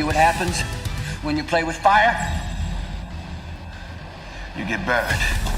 see what happens when you play with fire? You get burned.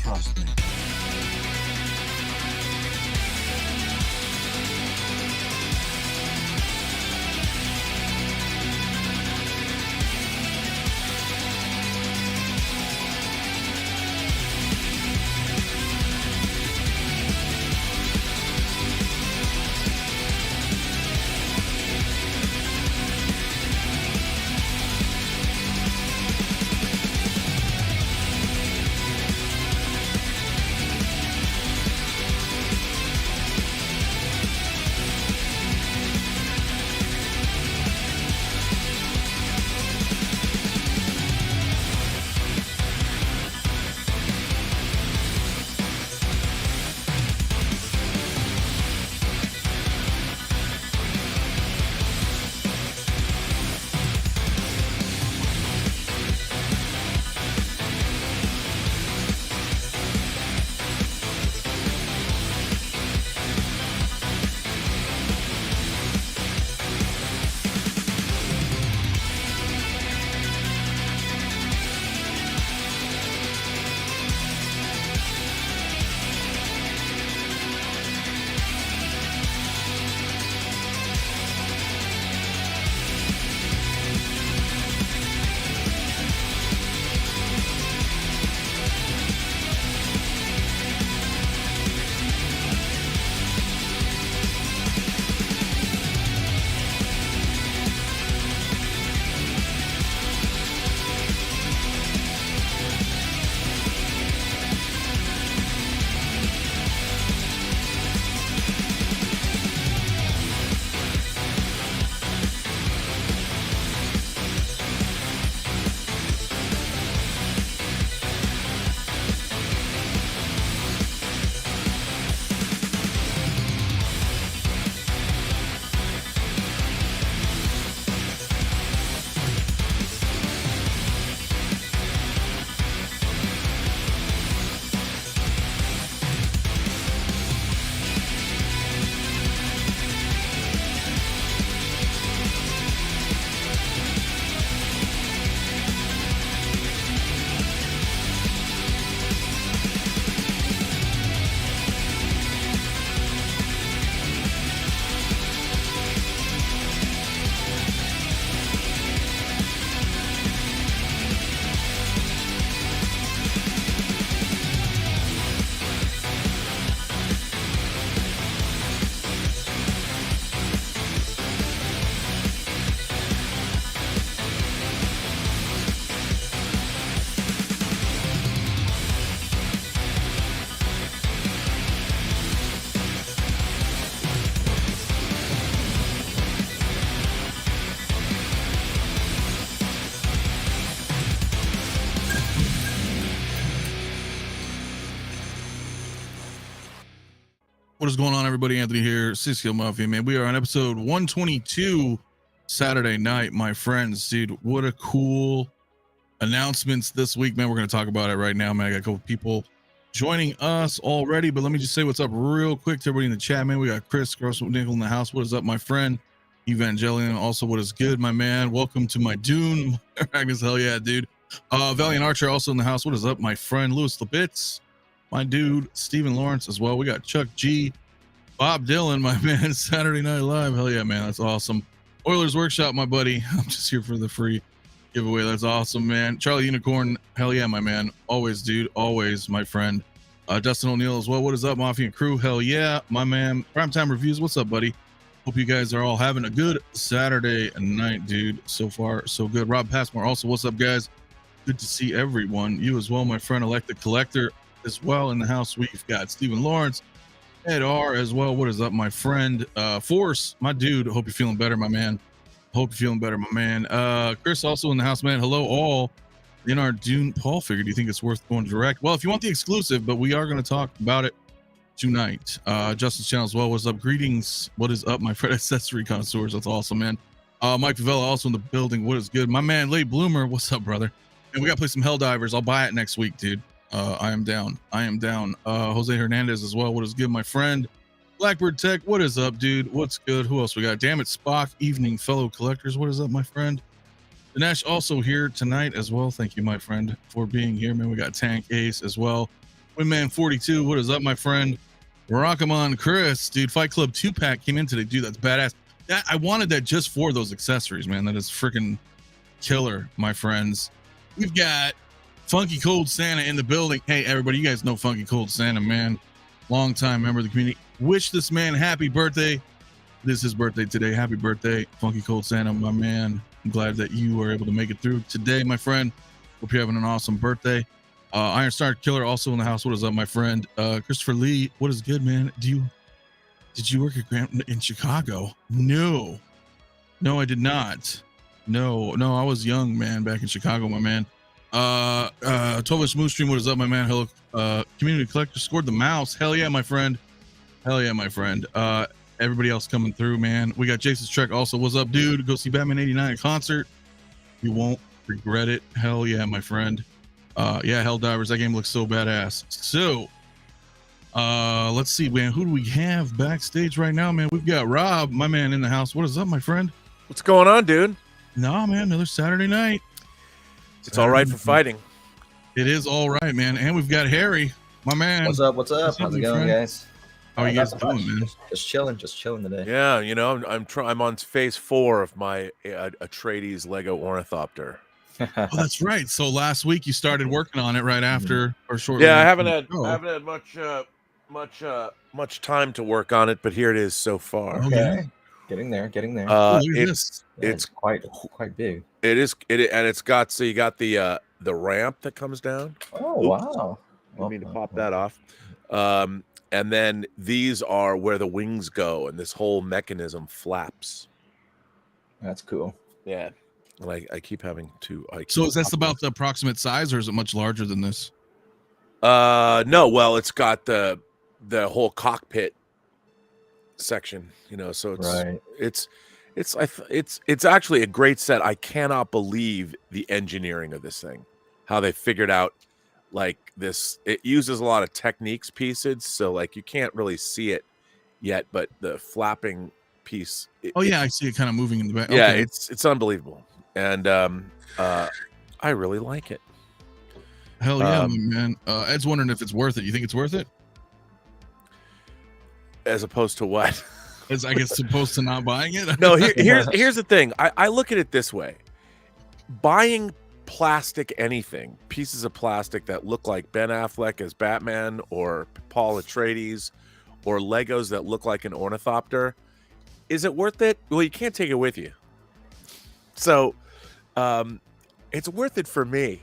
Trust me. What is going on, everybody? Anthony here, Sideshow Mafia, man. We are on episode 122, Saturday night, my friends. Dude, what a cool announcements this week, man. We're going to talk about it right now, man. I got a couple people joining us already, but let me just say what's up real quick to everybody in the chat, man. We got Chris Nickel in the house. What is up, my friend? 𝗕𝗔𝗦𝗘, also what is good, my man? Welcome to my Dune. Hell yeah, dude. Valiant Archer also in the house. What is up, my friend? 𝗕𝗘𝗢𝗢𝗢𝗔, my dude, Stephen Lawrence as well. We got Chuck G, Bob Dylan, my man, Saturday Night Live. Hell yeah, man. That's awesome. Oilers Workshop, my buddy. I'm just here for the free giveaway. That's awesome, man. Charlie Unicorn. Hell yeah, my man. Always, dude. Always, my friend. Dustin O'Neill as well. What is up, Mafia and crew? Hell yeah, my man. Primetime Reviews. What's up, buddy? Hope you guys are all having a good Saturday night, dude. So far, so good. Rob Passmore also. What's up, guys? Good to see everyone. You as well, my friend. 𝗕𝗘𝗥𝗖𝗢𝗠𝗘 as well in the house. We've got Stephen Lawrence, Ed R as well. What is up, my friend? Force, my dude. Hope you're feeling better, my man. Hope you're feeling better, my man. Chris also in the house, man. Hello, all in our Dune Paul figure. Do you think it's worth going direct? Well, if you want the exclusive, but we are going to talk about it tonight. Justin's channel as well. What's up? Greetings. What is up, my friend? Accessory connoisseurs. That's awesome, man. Mike Favela also in the building. What is good, my man? Late Bloomer. What's up, brother? And we got to play some Helldivers. I'll buy it next week, dude. I am down. Jose Hernandez as well. What is good, my friend? Blackbird Tech. What is up, dude? What's good? Who else we got? Damn it, Spock. Evening, fellow collectors. What is up, my friend? Dinesh also here tonight as well. Thank you, my friend, for being here, man. We got Tank Ace as well. Windman 42. What is up, my friend? Rockamon Chris, dude. Fight Club 2-pack came in today, dude. That's badass. That I wanted that just for those accessories, man. That is freaking killer, my friends. We've got Funky Cold Santa in the building. Hey, everybody, you guys know Funky Cold Santa, man. Long time member of the community. Wish this man happy birthday. This is his birthday today. Happy birthday, Funky Cold Santa, my man. I'm glad that you were able to make it through today, my friend. Hope you're having an awesome birthday. Iron Star Killer also in the house. What is up, my friend? Christopher Lee. What is good, man? Did you work at Grant in Chicago? No, I did not. No, I was young, man, back in Chicago, my man. 12-inch Moose Stream. What is up, my man? Hello, community collector scored the mouse. Hell yeah, my friend. Hell yeah, my friend. Everybody else coming through, man. We got Jason's Trek also. What's up, dude? Go see Batman 89 at concert. You won't regret it. Hell yeah, my friend. Yeah, Helldivers. That game looks so badass. So, let's see, man. Who do we have backstage right now, man? We've got Rob, my man, in the house. What is up, my friend? What's going on, dude? Nah, man. Another Saturday night. It's all right for fighting. It is all right, man. And we've got Harry, my man. What's up? How's it going, guys? How are you guys doing, man? Just chilling today. Yeah, you know, I'm on phase 4 of my Atreides Lego ornithopter. Oh, that's right. So last week you started working on it right after or shortly. Yeah, I after haven't had much time to work on it, but here it is so far. Oh, yeah. Getting there. It's quite big. It is, and it's got, so you got the ramp that comes down. Oh, wow. I mean to pop that off. And then these are where the wings go, and this whole mechanism flaps. That's cool. Yeah. And I keep having to. So is this about the approximate size, or is it much larger than this? No. Well, it's got the whole cockpit section, you know. So it's right. It's actually a great set. I cannot believe the engineering of this thing, how they figured out like this. It uses a lot of techniques pieces, so like you can't really see it yet, but the flapping piece. I see it kind of moving in the back. Yeah, Okay. it's unbelievable, and I really like it. Hell yeah, man. Ed's wondering if it's worth it. You think it's worth it? As opposed to what? As I guess opposed to not buying it? No, here's the thing. I look at it this way. Buying plastic anything, pieces of plastic that look like Ben Affleck as Batman or Paul Atreides or Legos that look like an ornithopter, is it worth it? Well, you can't take it with you. So it's worth it for me.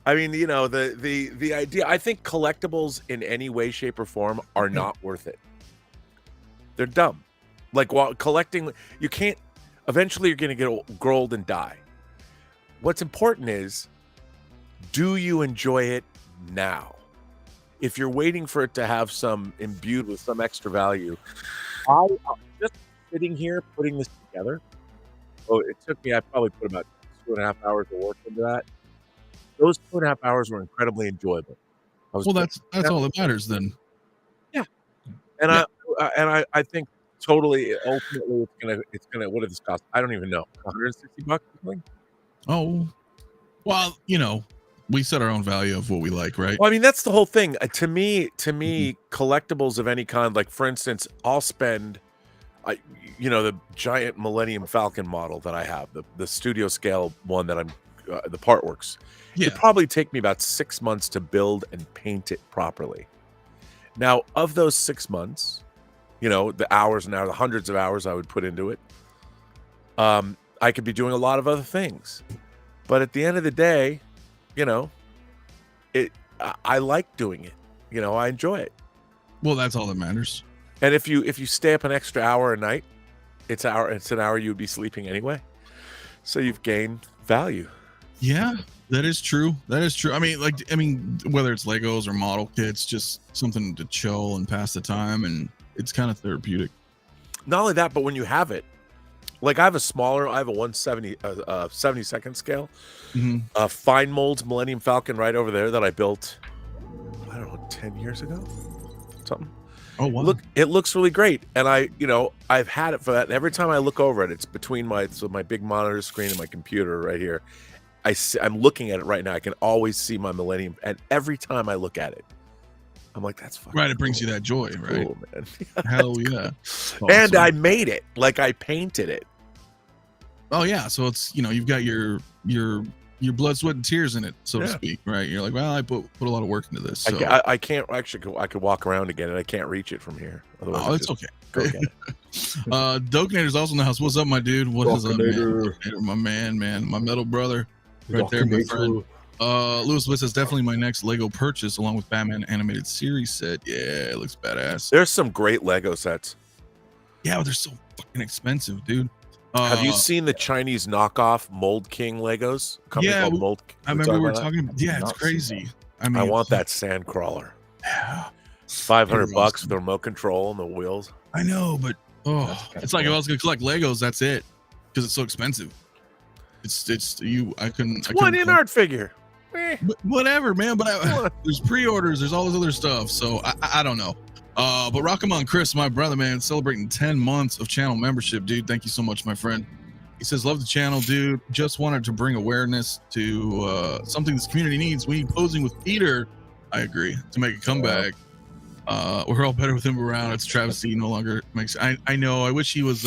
I mean, you know, the idea, I think collectibles in any way, shape, or form are not worth it. They're dumb. Like, while collecting, you can't, eventually you're going to grow old and die. What's important is, do you enjoy it now? if you're waiting for it to have some imbued with some extra value, I just sitting here putting this together. Oh, it took me. I probably put about 2.5 hours of work into that. Those 2.5 hours were incredibly enjoyable. Well, that's all that matters then. Yeah, and I think totally. Ultimately, it's gonna. What did this cost? I don't even know. $160 or something. Oh, well, we set our own value of what we like, right? Well, I mean, that's the whole thing. To me, collectibles of any kind, like for instance, I'll spend, the giant Millennium Falcon model that I have, the studio scale one that I'm, the part works. Yeah. It'd probably take me about 6 months to build and paint it properly. Now, of those 6 months, the hours and hours, the hundreds of hours I would put into it, I could be doing a lot of other things. But at the end of the day, I like doing it. I enjoy it. Well, that's all that matters. And if you stay up an extra hour a night, it's an hour you'd be sleeping anyway. So you've gained value. Yeah, that is true. That is true. I mean, whether it's Legos or model kits, just something to chill and pass the time, and it's kind of therapeutic. Not only that, but when you have it, like I have a 72nd scale, fine molds Millennium Falcon right over there that I built, I don't know, 10 years ago, something. Oh, wow. Look, it looks really great, and I've had it for that. And every time I look over it, it's between my big monitor screen and my computer right here. I'm looking at it right now. I can always see my Millennium, and every time I look at it, I'm like, that's fun. Right, it brings you that joy, right? Cool, man. Hell yeah. Awesome. And I made it, like I painted it. Oh yeah, so it's you've got your blood, sweat, and tears in it, so to speak, right? You're like, well, I put a lot of work into this. So. I can't actually. I could walk around again, and I can't reach it from here. Otherwise, oh, it's okay. Go again. 𝗕𝗘𝗥𝗖𝗢𝗠𝗕𝗢 is also in the house. What's up, my dude? What is up, man? My man, my metal brother, right there, my friend. Lewis Bliss is definitely my next Lego purchase, along with Batman animated series set. Yeah, it looks badass. There's some great Lego sets. Yeah, but they're so fucking expensive, dude. Have you seen the Chinese knockoff Mold King Legos? I remember we were talking about. Yeah, it's crazy. I mean, I want that sand crawler. Yeah, $500 for the remote control and the wheels. I know, but it's like if I was gonna collect Legos, that's it, because it's so expensive. I couldn't. One in art figure. Whatever, man. But there's pre-orders. There's all this other stuff. So I don't know. But Rockamon Chris, my brother, man, celebrating 10 months of channel membership, dude. Thank you so much, my friend. He says, love the channel, dude. Just wanted to bring awareness to something this community needs. We need posing with Peter. I agree, to make a comeback. We're all better with him around. It's travesty. No longer makes. I know. I wish he was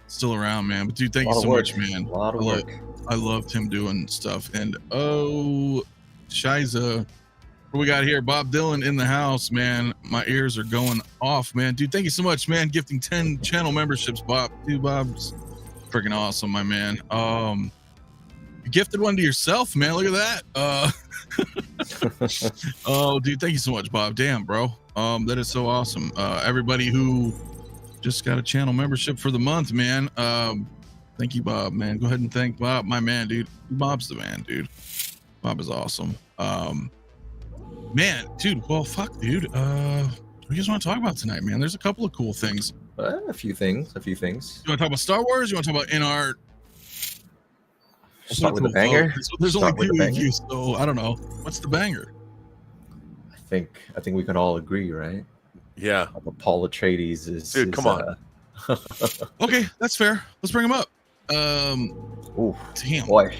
still around, man. But dude, thank you so much, man. A lot of work. I loved him doing stuff. And 𝗕𝗘𝗖𝗢𝗠𝗕𝗥. What we got here? Bob Dylan in the house, man. My ears are going off, man. Dude, thank you so much, man. Gifting 10 channel memberships, Bob. Dude, Bob's freaking awesome, my man. You gifted one to yourself, man. Look at that. Oh, dude, thank you so much, Bob. Damn, bro. That is so awesome. Everybody who just got a channel membership for the month, man. Thank you, Bob, man. Go ahead and thank Bob, my man, dude. Bob's the man, dude. Bob is awesome. Man, dude, well, fuck, dude. What do you guys want to talk about tonight, man? There's a couple of cool things. A few things. You want to talk about Star Wars? You want to talk about in art? Start with the banger. There's only two of you, so I don't know. What's the banger? I think we can all agree, right? Yeah. Paul Atreides is. Dude, come on. Okay, that's fair. Let's bring him up. Ooh, damn. Boy.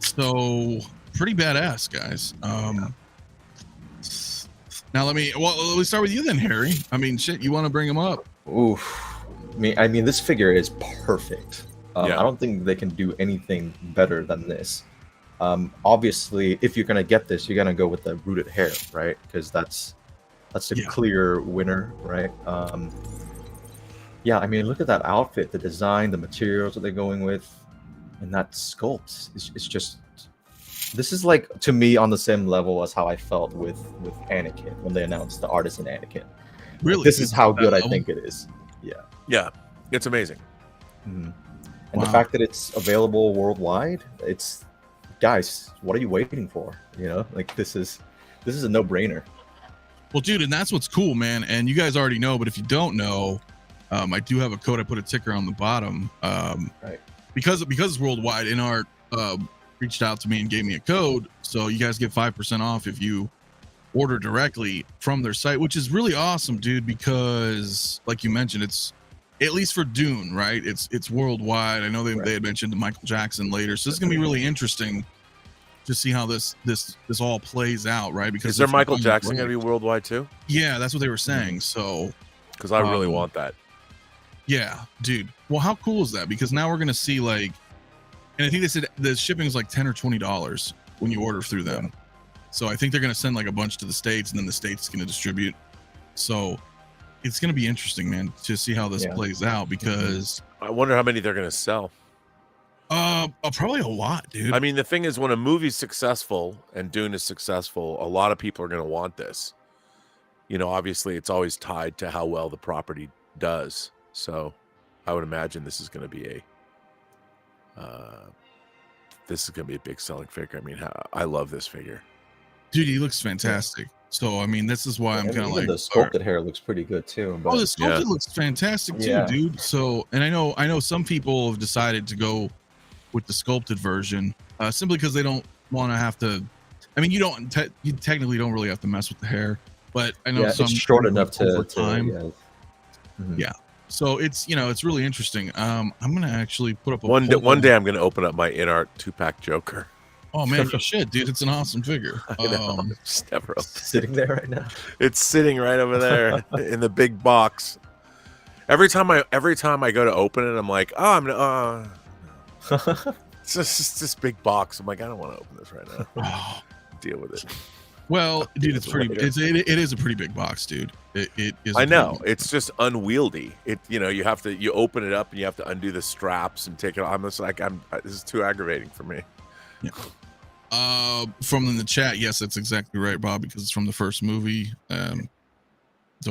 So pretty badass, guys. Now let me start with you then, Harry. I mean, shit, you want to bring him up? Oof. I mean, this figure is perfect. I don't think they can do anything better than this. Obviously, if you're gonna get this, you're gonna go with the rooted hair, right? Because that's the clear winner, right? Yeah, I mean, look at that outfit, the design, the materials that they're going with, and that sculpt. It's just. This is like, to me, on the same level as how I felt with Anakin when they announced the artisan Anakin. Really? This is how good I think it is. Yeah. Yeah. It's amazing. Mm-hmm. And the fact that it's available worldwide, guys, what are you waiting for? Like this is This is a no-brainer. Well, dude, and that's what's cool, man. And you guys already know, but if you don't know, I do have a code. I put a ticker on the bottom. Right. Because it's worldwide, InArt reached out to me and gave me a code, so you guys get 5% off if you order directly from their site, which is really awesome, dude. Because, like you mentioned, it's at least for Dune, right? It's worldwide. I know they had mentioned Michael Jackson later, so this is gonna be really interesting to see how this all plays out, right? Because is there Michael Jackson gonna be worldwide too? Yeah, that's what they were saying. So, because I really want that. Yeah, dude. Well, how cool is that? Because now we're gonna see like, and I think they said the shipping is like $10 or $20 when you order through them. So I think they're gonna send like a bunch to the States, and then the States gonna distribute. So it's gonna be interesting, man, to see how this plays out. Because I wonder how many they're gonna sell. Probably a lot, dude. I mean, the thing is, when a movie's successful and Dune is successful, a lot of people are gonna want this. You know, obviously, it's always tied to how well the property does. So I would imagine this is going to be a big selling figure. I mean, I love this figure, dude. He looks fantastic. So I mean, this is why I'm kind of like, the sculpted hair looks pretty good too. But... Oh, the sculpted looks fantastic too, dude. So, and I know some people have decided to go with the sculpted version simply because they don't want to have to. I mean, you technically don't really have to mess with the hair, but I know some it's short enough to time. Yeah. So it's it's really interesting. I'm gonna actually put up one day. I'm gonna open up my InArt 2-pack Joker. Oh man, you should, dude. It's an awesome figure. Just never sitting there right now. It's sitting right over there in the big box. Every time I go to open it, I'm like, oh, I'm gonna. It's just this big box. I'm like, I don't want to open this right now. Deal with it. Well, dude, it's pretty. It is a pretty big box, dude. It is. I know it's just unwieldy. You open it up and you have to undo the straps and take it. I'm just like, this is too aggravating for me. Yeah. From in the chat, yes, that's exactly right, Bob. Because it's from the first movie. Don't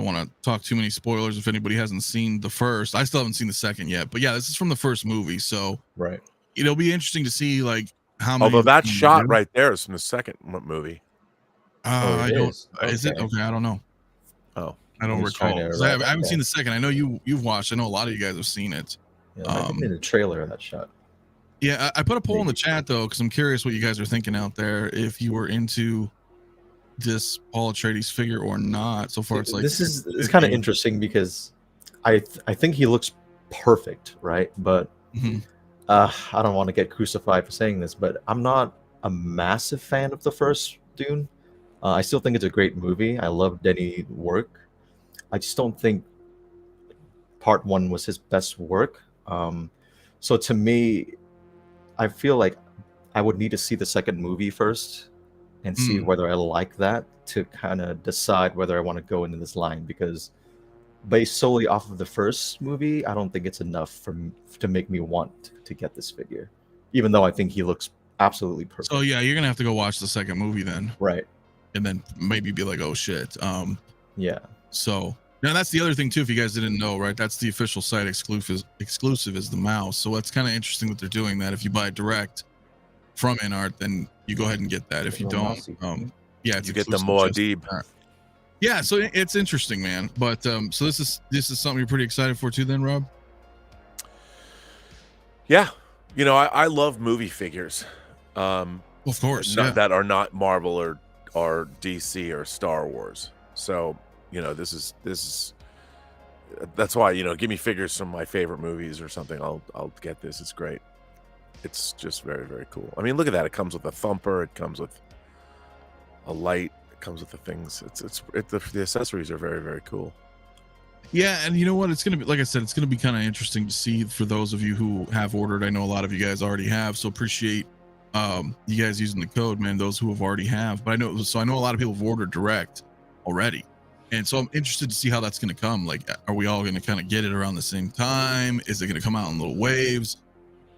want to talk too many spoilers if anybody hasn't seen the first. I still haven't seen the second yet, but yeah, this is from the first movie. So it'll be interesting to see like how many. Although that shot right there is from the second movie. I don't. Is it okay? I don't know. Oh, I don't recall. I haven't seen the second. I know you've watched. I know a lot of you guys have seen it. Yeah, in the trailer of that shot. Yeah, I put a poll in the chat though, because I'm curious what you guys are thinking out there. If you were into this Paul Atreides figure or not. So far, it's like it's kind of interesting because I think he looks perfect, right? But I don't want to get crucified for saying this, but I'm not a massive fan of the first Dune. I still think it's a great movie. I love Denis' work. I just don't think part one was his best work. So to me, I feel like I would need to see the second movie first and see whether I like that to kind of decide whether I want to go into this line. Because based solely off of the first movie, I don't think it's enough to make me want to get this figure, even though I think he looks absolutely perfect. So yeah, you're gonna have to go watch the second movie then, right? And then maybe be like, oh shit. Yeah. So now that's the other thing too. If you guys didn't know, right? That's the official site exclusive is the mouse. So it's kind of interesting that they're doing that. If you buy direct from InArt, then you go ahead and get that. If you don't, yeah, you get the 𝗦𝗔𝗩𝗘. Yeah, so it's interesting, man. But so this is something you're pretty excited for too, then, Rob? Yeah, I love movie figures. Of course, that are not Marvel or DC or Star Wars. So this is that's why give me figures from my favorite movies or something. I'll get this. It's great. It's just very, very cool. I mean, look at that. It comes with a thumper. It comes with a light. It comes with the things. The accessories are very, very cool. Yeah, and you know what? It's gonna be, like I said, it's gonna be kind of interesting to see for those of you who have ordered. I know a lot of you guys already have, so appreciate you guys using the code, man. Those who have already have, but I know a lot of people have ordered direct already, and so I'm interested to see how that's gonna come. Like, are we all gonna kind of get it around the same time? Is it gonna come out in little waves?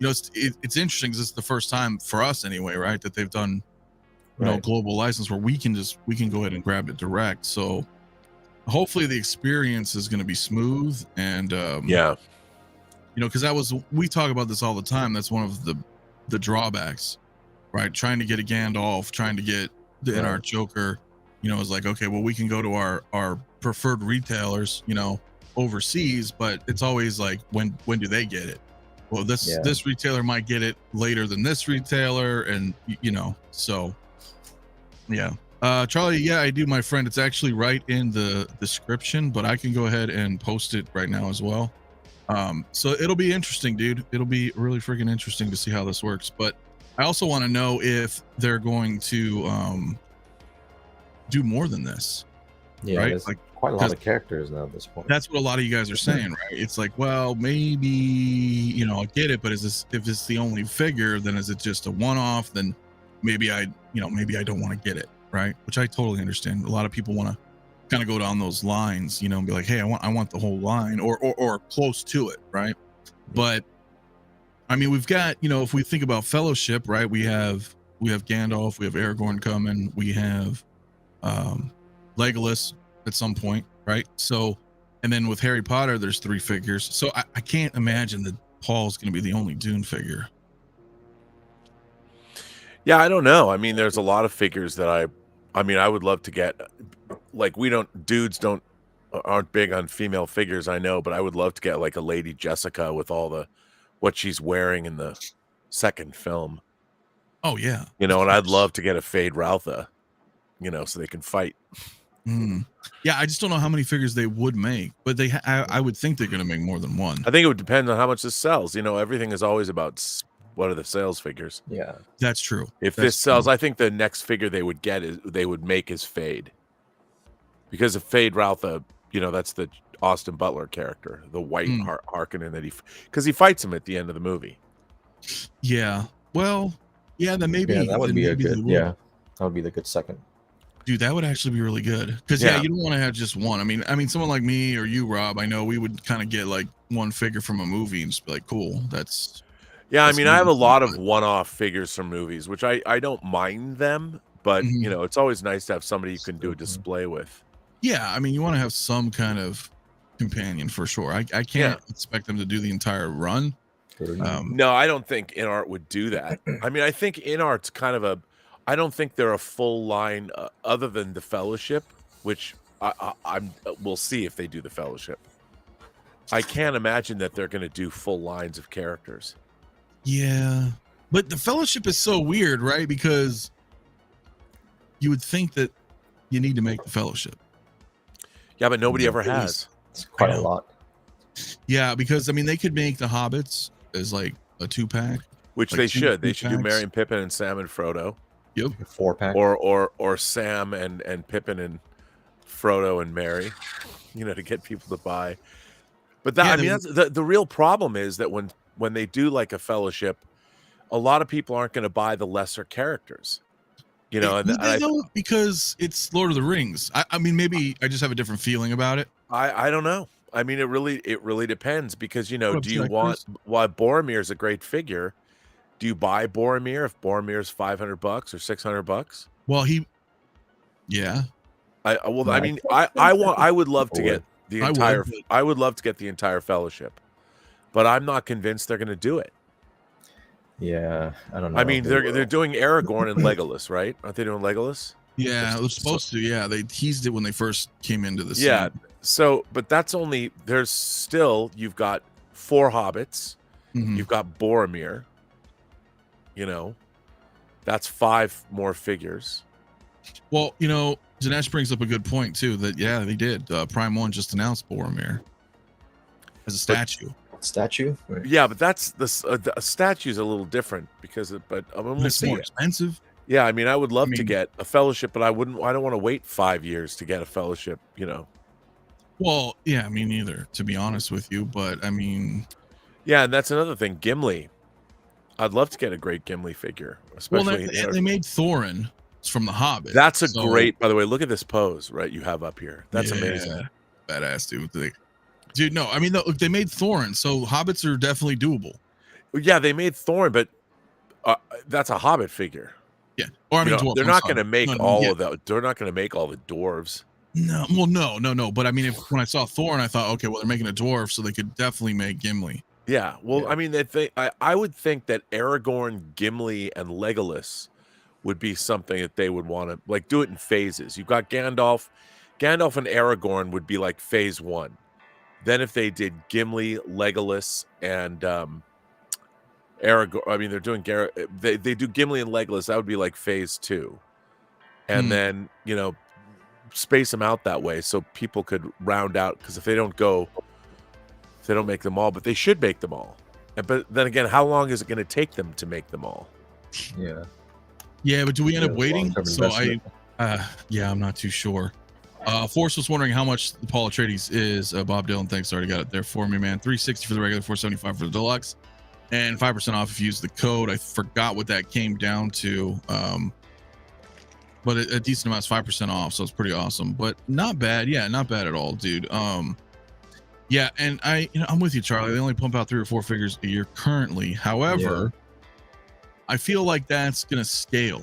It's interesting because it's the first time for us anyway, right? That they've done global license where we can go ahead and grab it direct. So hopefully the experience is going to be smooth and because we talk about this all the time. That's one of the drawbacks, right? Trying to get a Gandalf, trying to get the InArt Joker, you know, is like, okay, well, we can go to our preferred retailers, you know, overseas, but it's always like, when do they get it? Well, this retailer might get it later than this retailer, and you know, so yeah. Charlie, yeah, I do, my friend. It's actually right in the description, but I can go ahead and post it right now as well. So it'll be interesting, dude. It'll be really freaking interesting to see how this works. But I also want to know if they're going to do more than this. Yeah, right? there's like quite a lot of characters now at this point. That's what a lot of you guys are saying, right? It's like, well, maybe, you know, I get it, but if it's the only figure, then is it just a one-off? Then maybe I don't want to get it, right? Which I totally understand. A lot of people want to kind of go down those lines, you know, and be like, hey, I want the whole line, or close to it, right? But I mean, we've got, you know, if we think about Fellowship, right? We have Gandalf, we have Aragorn coming, we have Legolas at some point, right? So, and then with Harry Potter, there's 3 figures. So I can't imagine that Paul's going to be the only Dune figure. Yeah, I don't know. I mean, there's a lot of figures that I mean, I would love to get. Like, dudes aren't big on female figures, I know, but I would love to get like a Lady Jessica with all what she's wearing in the second film. Oh yeah, you know, and I'd love to get a 𝗕𝗘𝗢𝗘𝗢, you know, so they can fight. Yeah, I just don't know how many figures they would make, but I would think they're going to make more than one. I think it would depend on how much this sells. You know, everything is always about what are the sales figures. Yeah, that's true. If this sells, I think the next figure they would make is Fade, because of 𝗕𝗘𝗢𝗘𝗢, you know, that's the Austin Butler character, the white Harkonnen because he fights him at the end of the movie. Yeah, well, yeah, then maybe that would be a good that would be the good second. Dude, that would actually be really good, because you don't want to have just one. I mean, someone like me or you, Rob, I know we would kind of get like one figure from a movie and just be like, cool, that's. Yeah, I mean, I have a lot of one-off figures from movies, which I don't mind them, but you know, it's always nice to have somebody you can do a display with. Yeah, I mean, you want to have some kind of companion for sure. I can't expect them to do the entire run. No, I don't think InArt would do that. I mean, I think InArt's kind of I don't think they're a full line other than the Fellowship, which we'll see if they do the Fellowship. I can't imagine that they're going to do full lines of characters. Yeah, but the Fellowship is so weird, right? Because you would think that you need to make the Fellowship. Yeah, but nobody ever has. It's quite a lot. Yeah, because I mean, they could make the Hobbits as like a 2-pack, which like they should. They should do packs. Merry and Pippin and Sam and Frodo. Yep, 4-pack. Or Sam and Pippin and Frodo and Merry. You know, to get people to buy. But that, I mean, that's the real problem is that when they do like a Fellowship, a lot of people aren't going to buy the lesser characters. You know, and they don't, because it's Lord of the Rings. I mean, maybe I just have a different feeling about it. I don't know. I mean, it really depends, because, you know, do you want, while Boromir's a great figure, do you buy Boromir if Boromir's $500 or $600? Well, I would love to get the entire. I would love to get the entire Fellowship, but I'm not convinced they're going to do it. Yeah, I don't know. I mean, they're doing Aragorn and Legolas, right? Aren't they doing Legolas? Yeah, they're supposed to. Yeah, they teased it when they first came into the scene. Yeah. So, but that's only, there's still, you've got 4 hobbits, you've got Boromir, you know, that's 5 more figures. Well, you know, Zanesh brings up a good point too, that they did. Prime 1 just announced Boromir as a statue. Statue? Right. Yeah, but that's the statue is a little different, because it's more expensive. Yeah, I mean, I would love to get a Fellowship, but I don't want to wait 5 years to get a Fellowship, you know. Well, yeah, me neither, to be honest with you. But I mean, yeah, and that's another thing. Gimli, I'd love to get a great Gimli figure, especially. Well, they made Thorin from The Hobbit. That's a great. By the way, look at this pose, right? You have up here. That's amazing. Badass, dude. Dude, no, I mean, look, they made Thorin, so Hobbits are definitely doable. Yeah, they made Thorin, but that's a Hobbit figure. Yeah, or I mean, they're not going to make all of that. They're not going to make all the dwarves. No, well, no. But I mean, when I saw Thorin, I thought, okay, well, they're making a dwarf, so they could definitely make Gimli. Yeah, well, I mean, I would think that Aragorn, Gimli, and Legolas would be something that they would want to like do it in phases. You've got Gandalf and Aragorn would be like phase 1. Then if they did Gimli, Legolas, and Aragorn, I mean they're doing they do Gimli and Legolas, that would be like phase 2. And then, you know, space them out that way so people could round out, because if they don't make them all, but they should make them all. But then again, how long is it going to take them to make them all? Yeah, but do we end up waiting? So Yeah, I'm not too sure. Force was wondering how much the Paul Atreides is. Bob Dylan, thanks, already got it there for me, man. $360 for the regular, $475 for the deluxe, and 5% off if you use the code. I forgot what that came down to, but a decent amount is 5% off, so it's pretty awesome. But not bad, yeah, not bad at all, dude. Yeah, and I'm with you, Charlie. They only pump out 3 or 4 figures a year currently. However, I feel like that's gonna scale.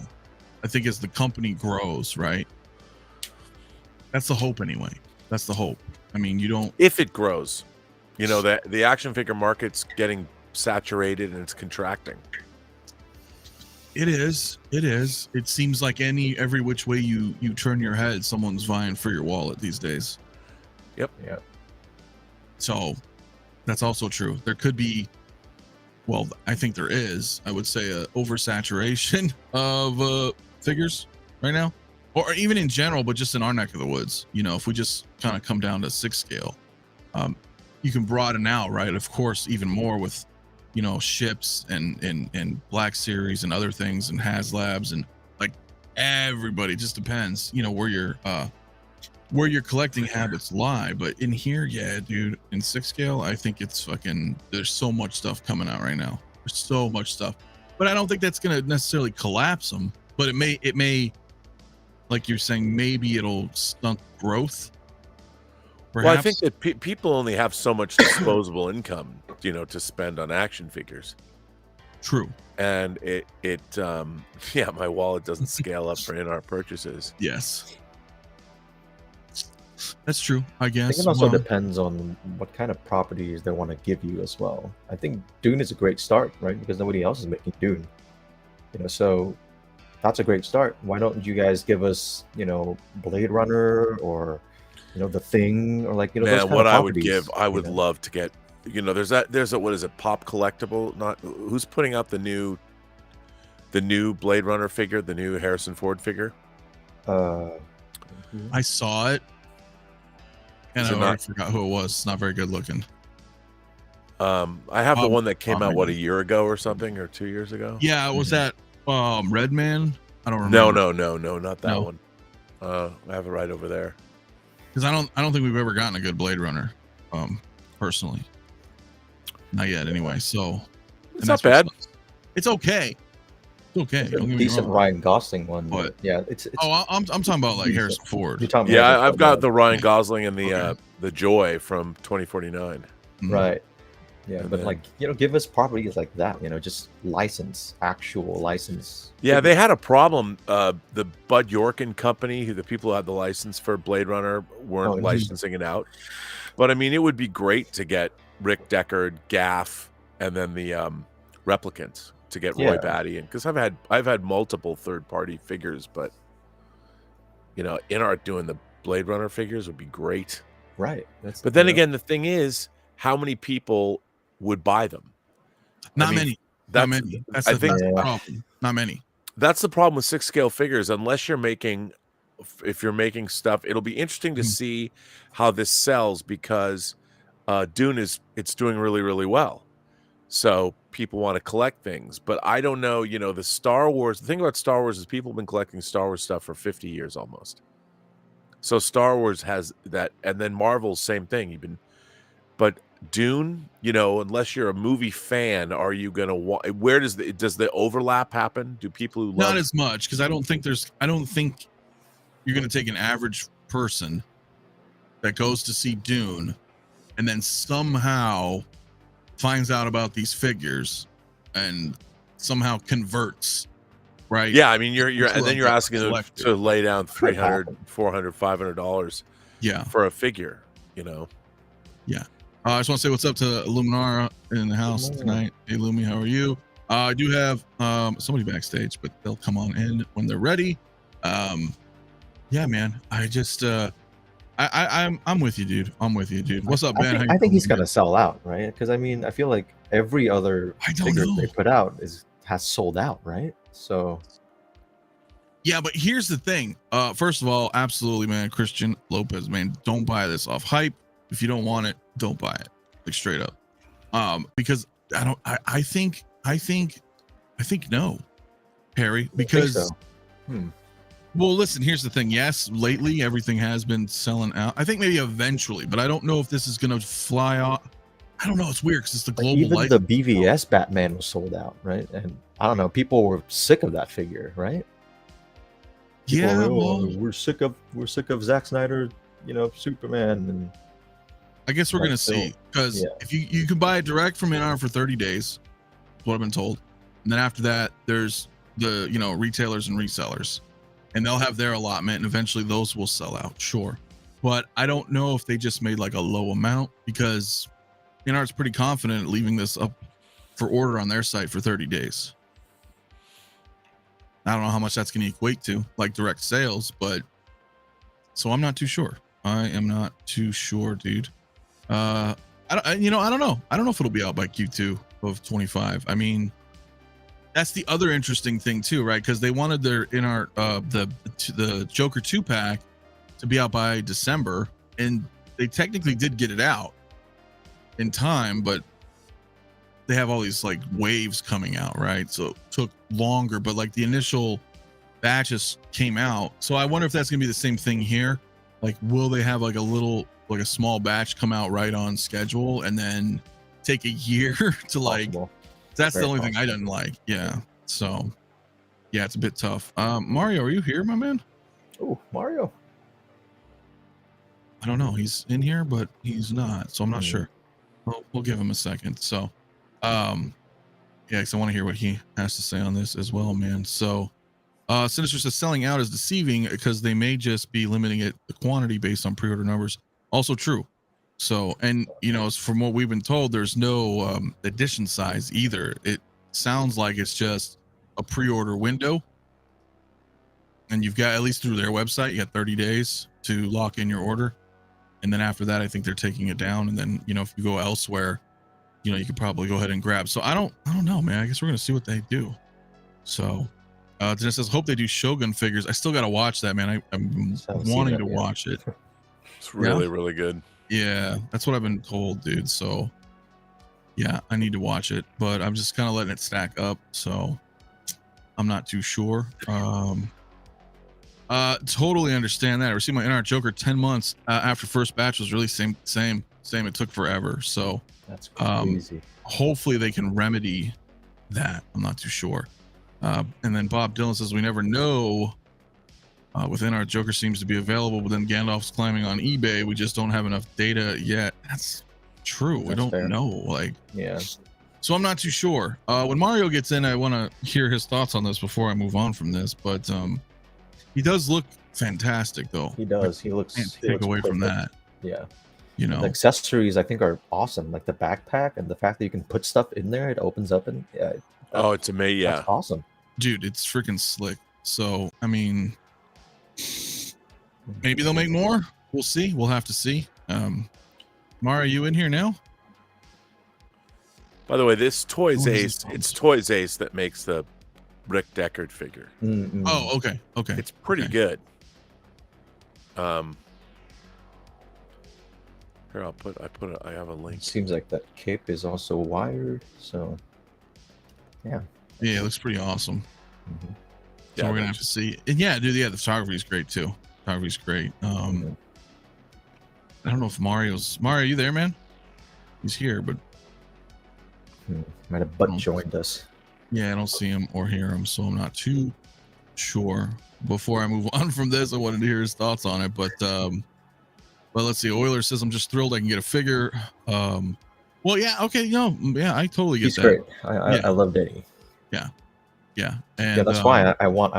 I think as the company grows, right? That's the hope, anyway. That's the hope. I mean, you don't. If it grows, you know that the action figure market's getting saturated and it's contracting. It is. It seems like every which way you turn your head, someone's vying for your wallet these days. Yep. So that's also true. There could be, well, I think there is, I would say, a oversaturation of figures right now, or even in general, but just in our neck of the woods. You know, if we just kind of come down to 6 scale, you can broaden out, right? Of course, even more with, you know, ships and Black Series and other things and HasLabs and like everybody. Just depends, you know, where your collecting habits lie. But in here, yeah, dude, in 6 scale, I think it's fucking, there's so much stuff coming out right now. There's so much stuff, but I don't think that's going to necessarily collapse them, but it may, like you're saying, maybe it'll stunt growth. Perhaps. Well, I think that people only have so much disposable income, you know, to spend on action figures. True. And yeah, my wallet doesn't scale up for in-art purchases. Yes. That's true, I guess. I think it also depends on what kind of properties they want to give you as well. I think Dune is a great start, right? Because nobody else is making Dune. You know, so that's a great start. Why don't you guys give us, you know, Blade Runner or, you know, The Thing, or like, you know, those kind what of I would properties, give, I would love to get, you know, there's a what is it, Pop Collectible? Not who's putting out the new Blade Runner figure, the new Harrison Ford figure? I saw it. And I already forgot who it was. It's not very good looking. I have the one that came out, what, a year ago or something, or 2 years ago? Yeah, was that Red Man? I don't remember. No, not that one. I have it right over there. Because I don't think we've ever gotten a good Blade Runner, personally. Not yet, anyway. So it's not bad. It's okay. It's okay. Don't get decent Ryan Gosling one, but yeah, it's I'm talking about like Harrison Ford. Yeah, I've got the Ryan Gosling and the Joy from 2049. Right. Yeah, but like, you know, give us properties like that, you know, just actual license. Yeah, they had a problem. The Bud York and Company, the people who had the license for Blade Runner, weren't licensing it out. But I mean, it would be great to get Rick Deckard, Gaff, and then the replicants to get Roy Batty in, because I've had multiple third-party figures, but you know, InArt doing the Blade Runner figures would be great. Right. But then again, the thing is, how many people would buy them? Not many. That's the problem. Not many. That's the problem with 6 scale figures. Unless if you're making stuff, it'll be interesting to see how this sells, because Dune it's doing really, really well. So people want to collect things, but I don't know, you know, the thing about Star Wars is people have been collecting Star Wars stuff for 50 years almost. So Star Wars has that, and then Marvel's same thing. But Dune, you know, unless you're a movie fan, are you going to where does the overlap happen? Do people who not as much, because I don't think you're going to take an average person that goes to see Dune and then somehow finds out about these figures and somehow converts, right? Yeah, I mean, you're asking them to lay down $300, $400, $500 for a figure, you know. Yeah. I just want to say what's up to Illuminara in the house tonight. Hey, Lumi, how are you? I do have somebody backstage, but they'll come on in when they're ready. Yeah, man. I just I'm with you, dude. I'm with you, dude. What's up, Ben? I think he's gonna sell out, right? Because I mean, I feel like every other figure they put out has sold out, right? So yeah, but here's the thing. First of all, absolutely, man. Christian Lopez, man, don't buy this off hype. If you don't want it, don't buy it. Like straight up. Because I think no, Harry, because well, listen, here's the thing. Yes, lately everything has been selling out. I think maybe eventually, but I don't know if this is gonna fly off. I don't know. It's weird because it's the global. Even life. the BVS Batman was sold out, right? And I don't know. People were sick of that figure, right? People we're sick of Zack Snyder, Superman, and I guess we're gonna see, because if you can buy it direct from In-R for 30 days, is what I've been told, and then after that, there's the retailers and resellers, and they'll have their allotment, and eventually those will sell out, sure. But I don't know if they just made like a low amount, because In-R's pretty confident at leaving this up for order on their site for 30 days. I don't know how much that's going to equate to, like direct sales, but so I'm not too sure. I am not too sure, dude. I don't know. I don't know if it'll be out by Q2 of 25. I mean, that's the other interesting thing too, right? Because they wanted their In-R the Joker 2-pack to be out by December, and they technically did get it out in time, but they have all these like waves coming out, right? So it took longer, but like the initial batches came out. So I wonder if that's gonna be the same thing here. Like, will they have like a small batch come out right on schedule and then take a year to like possible. That's very the only thing I didn't like. Yeah. So yeah, it's a bit tough. Mario, are you here, my man? Oh, Mario. I don't know. He's in here, but he's not. So I'm not sure. We'll give him a second. So yeah, because I want to hear what he has to say on this as well, man. So Sinister says selling out is deceiving because they may just be limiting it the quantity based on pre-order numbers. Also true. So, and from what we've been told, there's no edition size either. It sounds like it's just a pre-order window, and you've got, at least through their website, you got 30 days to lock in your order, and then after that I think they're taking it down, and then if you go elsewhere, you could probably go ahead and grab. So I don't know, man. I guess we're gonna see what they do. So Dennis says, hope they do Shogun figures. I still gotta watch that, man. I'm wanting to watch it. It's really really good. Yeah, that's what I've been told, dude. So yeah, I need to watch it, but I'm just kind of letting it stack up, so I'm not too sure. Totally understand that. I received my In-R Joker 10 months after first batch was really same. It took forever. So that's crazy. Hopefully they can remedy that. I'm not too sure. And then Bob Dylan says, we never know. Within our Joker seems to be available, but then Gandalf's climbing on eBay. We just don't have enough data yet. That's true. We don't know. Like, yeah. So I'm not too sure. When Mario gets in, I want to hear his thoughts on this before I move on from this. But he does look fantastic, though. He does. He looks. Can't take away from that. Yeah. The accessories I think are awesome. Like the backpack and the fact that you can put stuff in there. It opens up and it's amazing. Yeah. That's awesome. Dude, it's freaking slick. So I mean, maybe they'll make more. We'll see. We'll have to see. Mara, are you in here now? By the way, this 𝗕𝗘𝗖𝗢𝗠, it's 𝗕𝗘𝗖𝗢𝗢 that makes the Rick Deckard figure. Mm-hmm. Oh, okay. It's pretty good. Here, I have a link. It seems like that cape is also wired, so yeah. Yeah, it looks pretty awesome. Mm-hmm. So we're gonna have to see. And yeah, dude, the photography is great too. Photography's great. I don't know if Mario, are you there, man? He's here, but might have butt joined us. Yeah, I don't see him or hear him, so I'm not too sure. Before I move on from this, I wanted to hear his thoughts on it, but let's see. Euler says, I'm just thrilled I can get a figure. Well, yeah, okay, I totally get He's that. great. I love Denny. Yeah, and that's why I want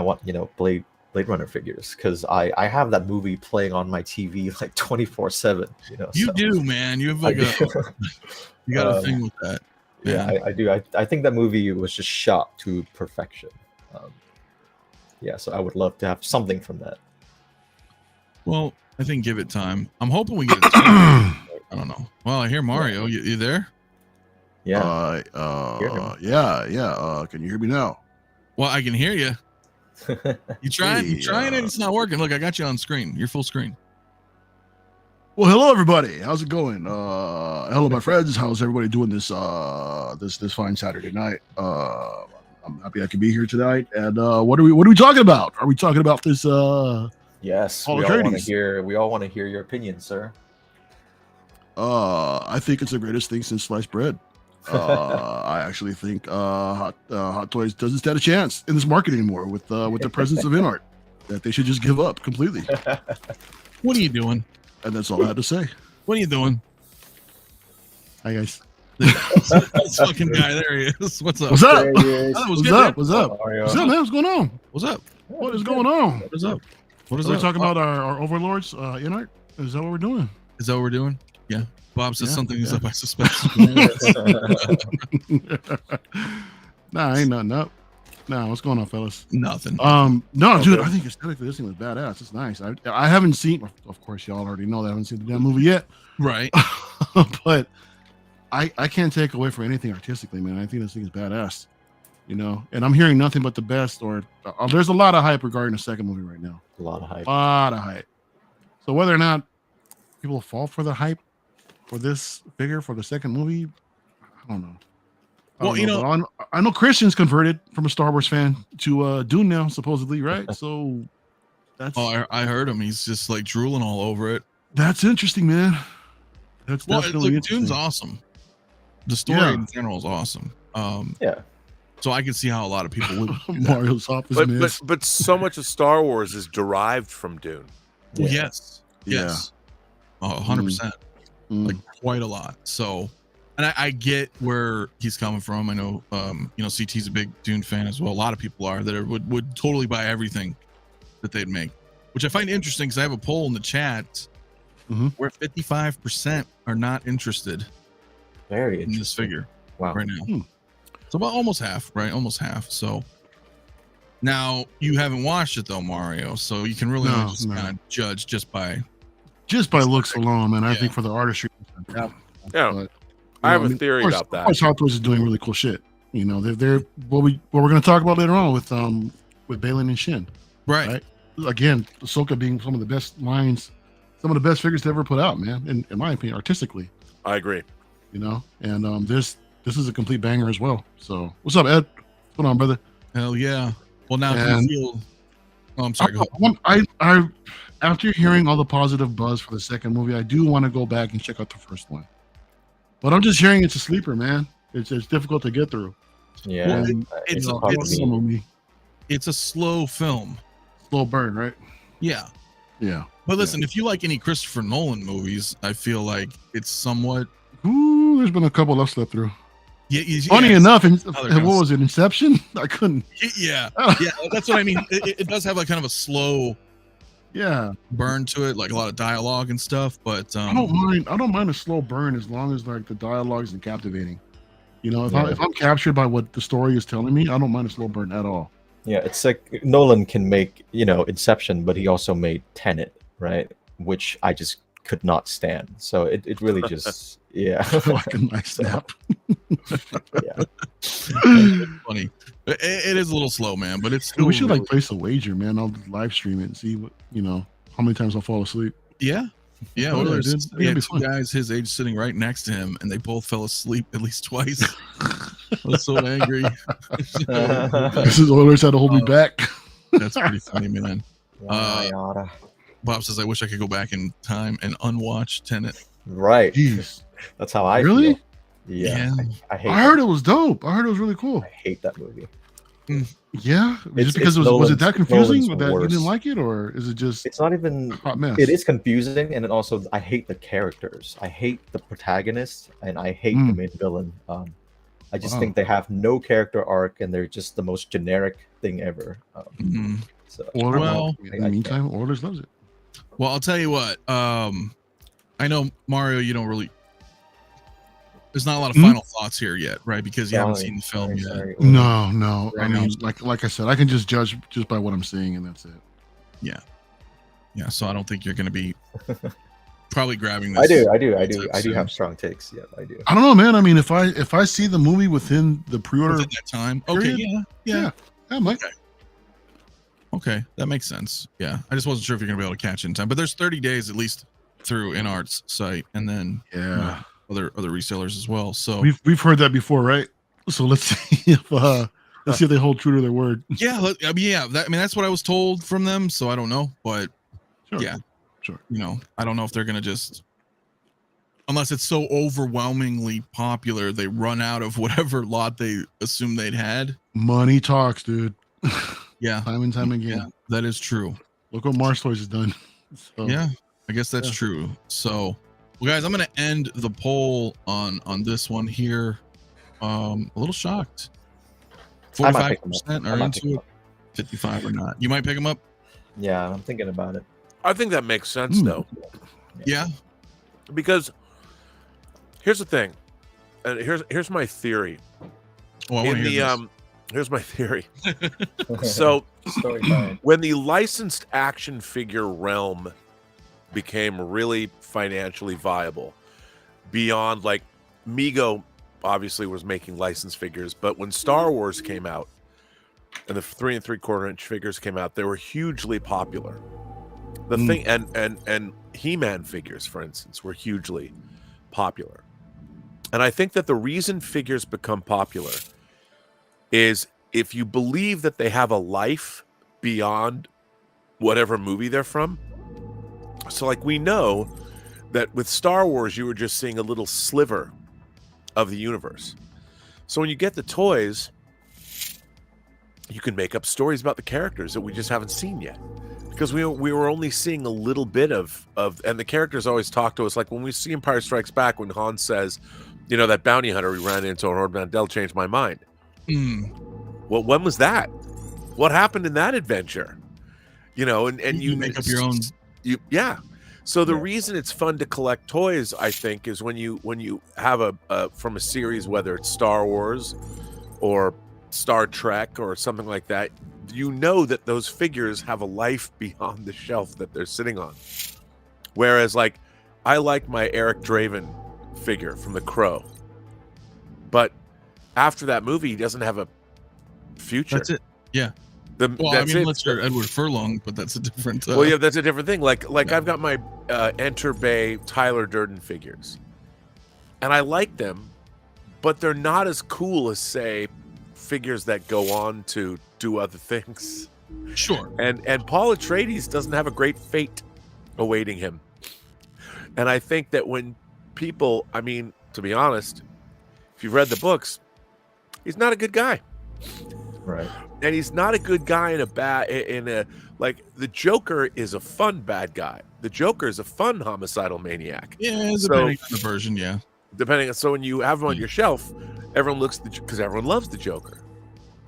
Blade Runner figures, because I have that movie playing on my TV like 24/7. You do, man. You have like you got a thing with that. Yeah, I do. I think that movie was just shot to perfection. Yeah, so I would love to have something from that. Well, I think give it time. I'm hoping we get it. I don't know. Well, I hear Mario. You there? Yeah. Yeah. Can you hear me now? Well, I can hear you. You trying? You Hey, trying it? It's not working. Look, I got you on screen. You're full screen. Well, hello everybody. How's it going? Hello, my friends. How's everybody doing this this fine Saturday night? I'm happy I could be here tonight. And what are we talking about? Are we talking about this? Yes, All we the all want to Atreides. hear. We all want to hear your opinion, sir. I think it's the greatest thing since sliced bread. I actually think Hot Toys doesn't stand a chance in this market anymore with the presence of InArt. That they should just give up completely. What are you doing? And that's all I had to say. What are you doing? Hi guys. This fucking guy. There he is. What's up? What's up? There he is. That was What's good, up? man. What's up? Mario. What's up, man? What's going on? What's up? What is going on? What is up? What is Are we up? talking about our overlords, InArt? Is that what we're doing? Is that what we're doing? Yeah. Bob says Yeah, something is yeah. up. I suspect. Nah, ain't nothing up. Nah, what's going on, fellas? Nothing. No, dude, I think aesthetically this thing was badass. It's nice. I haven't seen, of course, y'all already know that I haven't seen the damn movie yet, Right. but I can't take away from anything artistically, man. I think this thing is badass, you know. And I'm hearing nothing but the best. Or there's a lot of hype regarding the second movie right now. A lot of hype. A lot of hype. So whether or not people fall for the hype for this figure for the second movie, I don't know. Well, you know, but I know Christian's converted from a Star Wars fan to Dune now, supposedly, right? So that's I heard him. He's just like drooling all over it. that's interesting, man. That's Well, definitely look, interesting. Dune's awesome. The story Yeah. in general is awesome. Yeah. So I can see how a lot of people would. Mario's office, man. But so much of Star Wars is derived from Dune. Yeah. Yes. Yes. 100%. Like quite a lot. So, and I get where he's coming from. I know, CT's a big Dune fan as well. A lot of people are that would totally buy everything that they'd make, which I find interesting because I have a poll in the chat where 55% are not interested Very in this interesting. figure Wow. right now. So about almost half, right? Almost half. So now you haven't watched it though, Mario. So you can really only just kind of judge just by looks alone, man. I Yeah. think for the artistry. Yeah. But, I have you know, a theory of course, about that. Of course, Hot Toys is doing really cool shit. You know, they're what we're going to talk about later on with Baylan and Shin. right. Again, Ahsoka being some of the best lines, some of the best figures to ever put out, man. In my opinion, artistically, I agree. you know. And this is a complete banger as well. So, what's up, Ed? What's going on, brother? Hell yeah. Well, now do And- you feel? Oh, I'm sorry. Go ahead. I after hearing all the positive buzz for the second movie, I do want to go back and check out the first one. But I'm just hearing it's a sleeper, man. It's difficult to get through. Yeah. Well, And, it's you know, a- it's a movie. It's a slow film. Slow burn, right? Yeah. Yeah. But listen, if you like any Christopher Nolan movies, I feel like it's somewhat. Ooh, there's been a couple I've slept through. Yeah, Funny enough, other what was it? Inception? I couldn't. yeah, that's what I mean. It does have like kind of a slow Yeah, burn to it, like a lot of dialogue and stuff. But I don't mind a slow burn as long as like the dialogue isn't captivating. You know, if I'm captured by what the story is telling me, I don't mind a slow burn at all. Yeah, it's like Nolan can make, Inception, but he also made Tenet, right? Which I just could not stand. So it really just, yeah. Fucking nice snap. Yeah. funny. It is a little slow, man, but it's Dude, still we should really- like place a wager, man. I'll live stream it and see what how many times I'll fall asleep. yeah. Yeah, Oh, well, yeah, there's dude. we It'd had be two fun. guys his age sitting right next to him, and they both fell asleep at least twice. I was so angry. This is Oilers had to hold me back. That's pretty funny, man. Yada. Bob says, "I wish I could go back in time and unwatch Tenet." Right. Jeez, That's how I Really? feel. Yeah. I hate I heard it was dope. I heard it was really cool. I hate that movie. Yeah, It's- just because it's was it that Nolan's confusing that you worst. didn't like it, or is it just It's not even a hot mess? it is confusing, and then also I hate the characters. I hate the protagonist, and I hate the main villain. I just Wow. think they have no character arc, and they're just the most generic thing ever. Mhm. So Order, Well- in the meantime, Orders loves it. Well, I'll tell you what. I know Mario, you don't really. there's not a lot of final thoughts here yet, right? Because you haven't seen the film yet. No. Right I mean, like I said, I can just judge just by what I'm seeing, and that's it. Yeah. So I don't think you're going to be probably grabbing this. I do have strong takes. Yeah, I do. I don't know, man. I mean, if I see the movie within the pre-order within that time, okay, yeah, Mike. Okay, that makes sense. Yeah, I just wasn't sure if you're gonna be able to catch it in time, but there's 30 days at least through InArt's site, and then other resellers as well. So we've heard that before, right? So let's see if they hold true to their word. Yeah, that's what I was told from them. So I don't know, but sure. I don't know if they're gonna just, unless it's so overwhelmingly popular, they run out of whatever lot they assume they'd had. Money talks, dude. Yeah, time and time again. Yeah, that is true. Look what Mars Toys has done. So, yeah, I guess that's true. So, well, guys, I'm gonna end the poll on this one here. A little shocked. 45% are into it. 55 or not. You might pick them up. Yeah, I'm thinking about it. I think that makes sense, though. Yeah, because here's the thing, and here's my theory. Oh, I want to hear this. Here's my theory. So when the licensed action figure realm became really financially viable, beyond like Mego obviously was making licensed figures, but when Star Wars came out and the 3 3/4 inch figures came out, they were hugely popular. The thing and He-Man figures, for instance, were hugely popular. And I think that the reason figures become popular is if you believe that they have a life beyond whatever movie they're from. So like we know that with Star Wars, you were just seeing a little sliver of the universe. So when you get the toys, you can make up stories about the characters that we just haven't seen yet. Because we were only seeing a little bit of, and the characters always talk to us. Like when we see Empire Strikes Back, when Han says, that bounty hunter we ran into on 𝗦𝗢𝗑 changed my mind. Well, when was that? What happened in that adventure? And you make up your own. So the reason it's fun to collect toys, I think, is when you have a from a series, whether it's Star Wars or Star Trek or something like that, that those figures have a life beyond the shelf that they're sitting on. Whereas, like, I like my 𝗕𝗘𝗢𝗓 figure from The Crow, but after that movie, he doesn't have a future. That's it. Yeah. Unless you're Edward Furlong, but that's a different. That's a different thing. Like I've got my Enter Bay Tyler Durden figures, and I like them, but they're not as cool as, say, figures that go on to do other things. Sure. And Paul Atreides doesn't have a great fate awaiting him. And I think that when people, to be honest, if you've read the books, he's not a good guy. Right. And he's not a good guy like the Joker is a fun bad guy. The Joker is a fun homicidal maniac. Yeah, depending on the version, yeah. So when you have him on your shelf, everyone looks because everyone loves the Joker.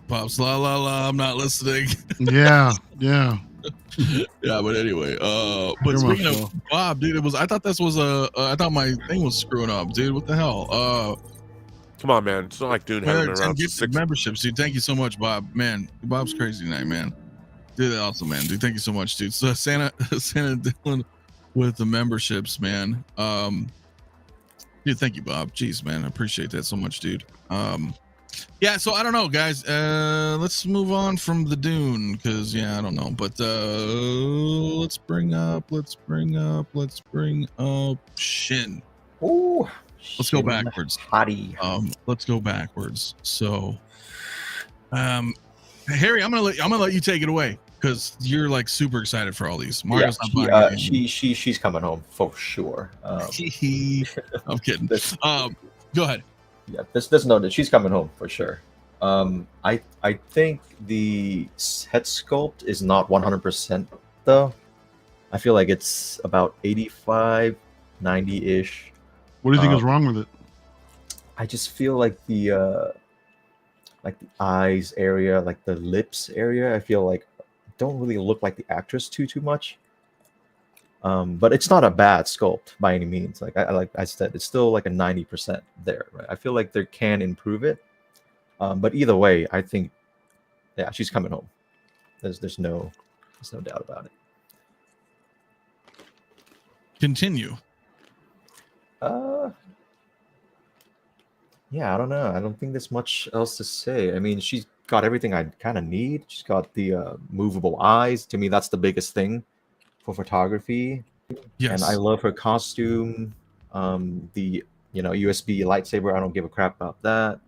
Pops la la la, I'm not listening. Yeah. Yeah, but anyway, but speaking of Bob, dude, I thought this was I thought my thing was screwing up, dude. What the hell? Come on, man. It's not like Dune having around 6 memberships, dude. Thank you so much, Bob. Man, Bob's crazy tonight, man. Dude, that's awesome, man. Dude, thank you so much, dude. So Santa Dylan with the memberships, man. Dude, thank you, Bob. Jeez, man, I appreciate that so much, dude. Yeah, so I don't know, guys. Let's move on from the Dune, because I don't know. But let's bring up Shin. Ooh. Let's go backwards. Hottie. Let's go backwards. So, Harry, I'm gonna let you take it away because you're like super excited for all these. Mario's not she's coming home for sure. I'm kidding. Go ahead. Yeah, there's no that she's coming home for sure. I think the head sculpt is not 100% though. I feel like it's about 85, 90-ish. What do you think is wrong with it? I just feel like the eyes area, like the lips area, I feel like don't really look like the actress too much. But it's not a bad sculpt by any means. Like I said, it's still like a 90% there. Right? I feel like they can improve it. But either way, I think, yeah, she's coming home. There's no doubt about it. Continue. Yeah, I don't know. I don't think there's much else to say. I mean, she's got everything I kind of need. She's got the movable eyes. To me, that's the biggest thing for photography. Yes. And I love her costume. The USB lightsaber, I don't give a crap about that.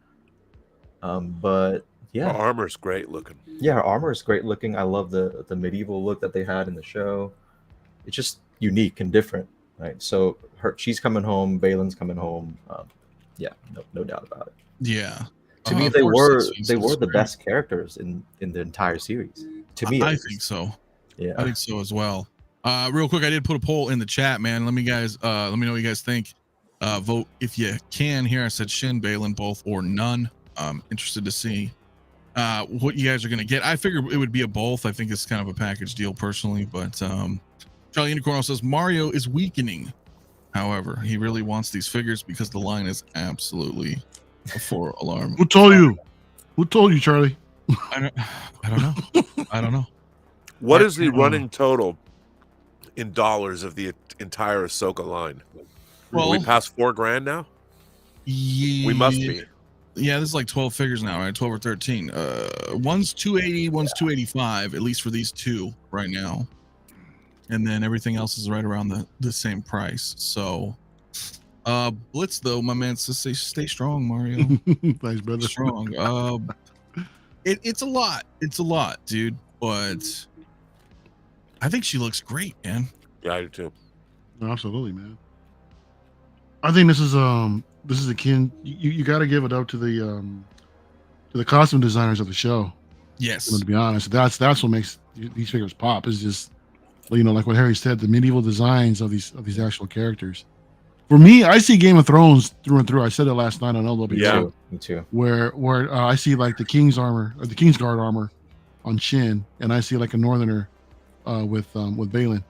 But yeah, Her armor's great looking. yeah, her armor is great looking. I love the medieval look that they had in the show. It's just unique and different, right? So she's coming home, Baylan's coming home. Yeah, no doubt about it. Yeah. To me, Of they course, were the great. best characers in the entire series. To me, I at least. think so. Yeah. I think so as well. Real quick, I did put a poll in the chat, man. Let me know what you guys think. Vote if you can. Here I said Shin, Baylan, both or none. Interested to see what you guys are gonna get. I figured it would be a both. I think it's kind of a package deal personally, but Charlie Unicorn says Mario is weakening. However, he really wants these figures because the line is absolutely a 4 alarm. Who told you? Who told you, Charlie? I don't know. I don't know. What is the running total in dollars of the entire Ahsoka line? Well, Are we past $4,000 now? Yeah, We must be. Yeah, this is like 12 figures now, right? 12 or 13. One's 280, one's 285, at least for these two right now. And then everything else is right around the same price. So Blitz though, my man says stay strong, Mario. Thanks, brother. Strong. It's a lot. It's a lot, dude. But I think she looks great, man. Yeah, I do too. Absolutely, man. I think this is akin. You got to give it up to the costume designers of the show. Yes. To be honest, that's what makes these figures pop. Is just, like what Harry said, the medieval designs of these actual characters. For me, I see Game of Thrones through and through. I said it last night on LWB. Yeah, me too. Where I see like the King's armor or the Kingsguard armor on Shin, and I see like a Northerner with Baylan.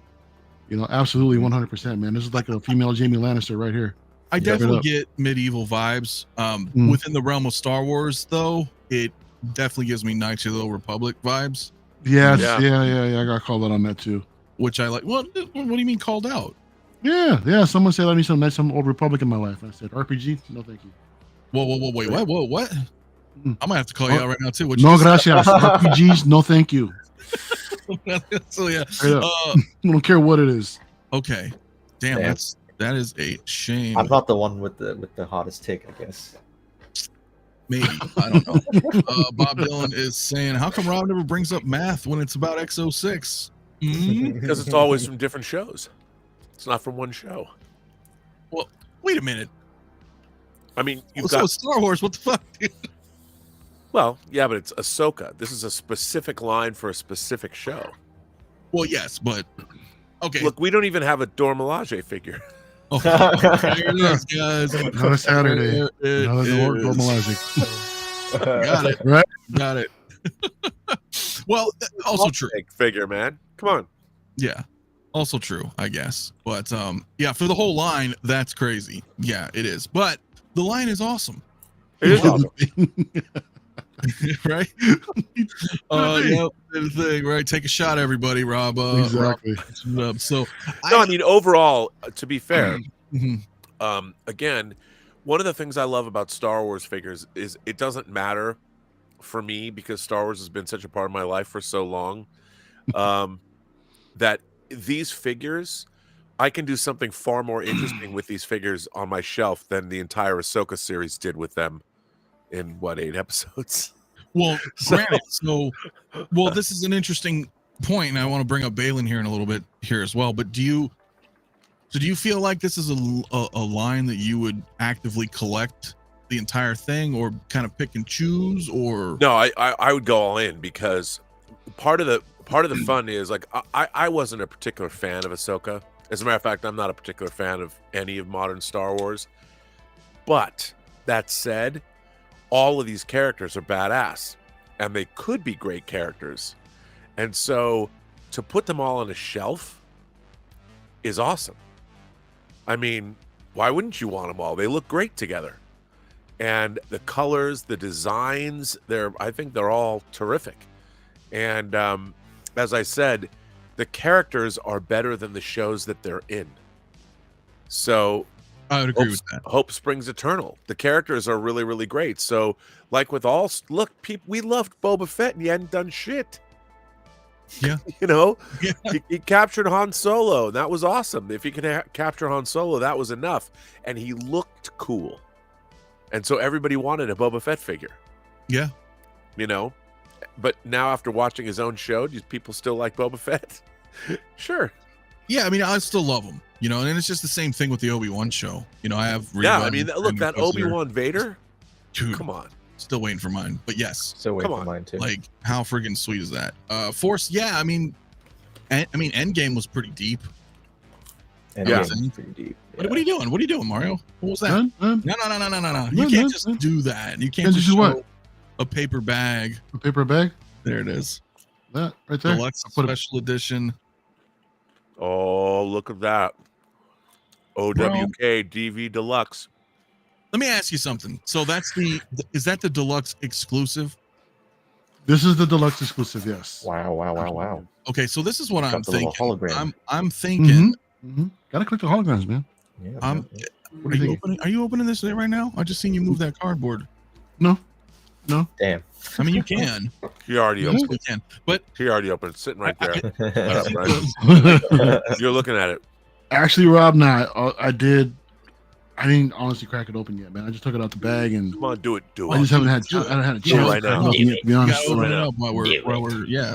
Absolutely 100%, man. This is like a female Jaime Lannister right here. I definitely get medieval vibes. Within the realm of Star Wars, though, it definitely gives me Knights of the Old Republic vibes. Yeah. I got called out on that too. Which I like. What do you mean called out? Yeah. Someone said I need some Old Republic in my life. I said RPG. No, thank you. Whoa, wait, what? I might have to call you out right now too. No, gracias. RPGs. No, thank you. So yeah, I don't care what it is. Okay, damn. That is a shame. I'm not the one with the hottest take, I guess. Maybe, I don't know. Bob Dylan is saying, how come Rob never brings up math when it's about X06? Because it's always from different shows. It's not from one show. Well, wait a minute. I mean, So it's Star Wars. What the fuck, dude? Well, yeah, but it's Ahsoka. This is a specific line for a specific show. Well, yes, but okay. Look, we don't even have a 𝗕𝗘𝗥𝗖𝗢𝗠𝗕 figure. Oh, there it is, guys. Not a Saturday. Got it. Right? Got it. Well, also true. Figure, man. Come on. Yeah. Also true, I guess. But yeah, for the whole line, that's crazy. Yeah, it is. But the line is awesome. It is awesome. Right? Yep, the thing, right? Take a shot, everybody, Rob. Exactly. Rob, so I mean, overall, to be fair, Mhm. again, one of the things I love about Star Wars figures is it doesn't matter for me because Star Wars has been such a part of my life for so long that these figures, I can do something far more interesting with these figures on my shelf than the entire Ahsoka series did with them in 8 episodes. Well, granted, well, this is an interesting point, and I want to bring up Baylan here in a little bit here as well. But do you feel like this is a line that you would actively collect the entire thing, or kind of pick and choose, or No, I would go all in because part of the fun is like I wasn't a particular fan of Ahsoka. As a matter of fact, I'm not a particular fan of any of modern Star Wars. But that said, all of these characters are badass and they could be great characters. And so to put them all on a shelf is awesome. I mean, why wouldn't you want them all? They look great together. And the colors, the designs, I think they're all terrific. And as I said, the characters are better than the shows that they're in. So I would agree with that. Hope springs eternal. The characters are really, really great. So, like with all, look, we loved Boba Fett and he hadn't done shit. Yeah. You know, Yeah. he captured Han Solo, and that was awesome. If he could capture Han Solo, that was enough. And he looked cool. And so everybody wanted a Boba Fett figure. Yeah. You know, but now after watching his own show, do people still like Boba Fett? Sure. Yeah, I mean, I still love him, you know, and it's just the same thing with the Obi-Wan show. You know, I have. Yeah, I mean, look, that Obi-Wan Vader. Dude, come on. Still waiting for mine, but yes. Still waiting for mine too. Like, how friggin' sweet is that? Force, yeah, I mean, Endgame was pretty deep. Endgame was pretty deep. Yeah. What are you doing? What are you doing, Mario? What was that? No. You Man, can't just do that. You can't just do show what? a paper bag. A paper bag? There it is. That right there. Deluxe special edition. Oh, look at that. OWK DV Deluxe. Let me ask you something. So that's is that the deluxe exclusive? This is the deluxe exclusive, yes. Wow. Okay, so this is what I'm thinking. Hologram. I'm thinking. Gotta click the holograms, man. Yeah, Are you opening this right now? I just seen you move that cardboard. No. Damn. I mean, you can. He already opened. You can, but He already opened. It's sitting right there. You're looking at it. Actually, Rob, I didn't honestly crack it open yet, man. I just took it out the bag and Come on, do it. I just haven't had a chance right now. to be you honest. gotta open it up while we're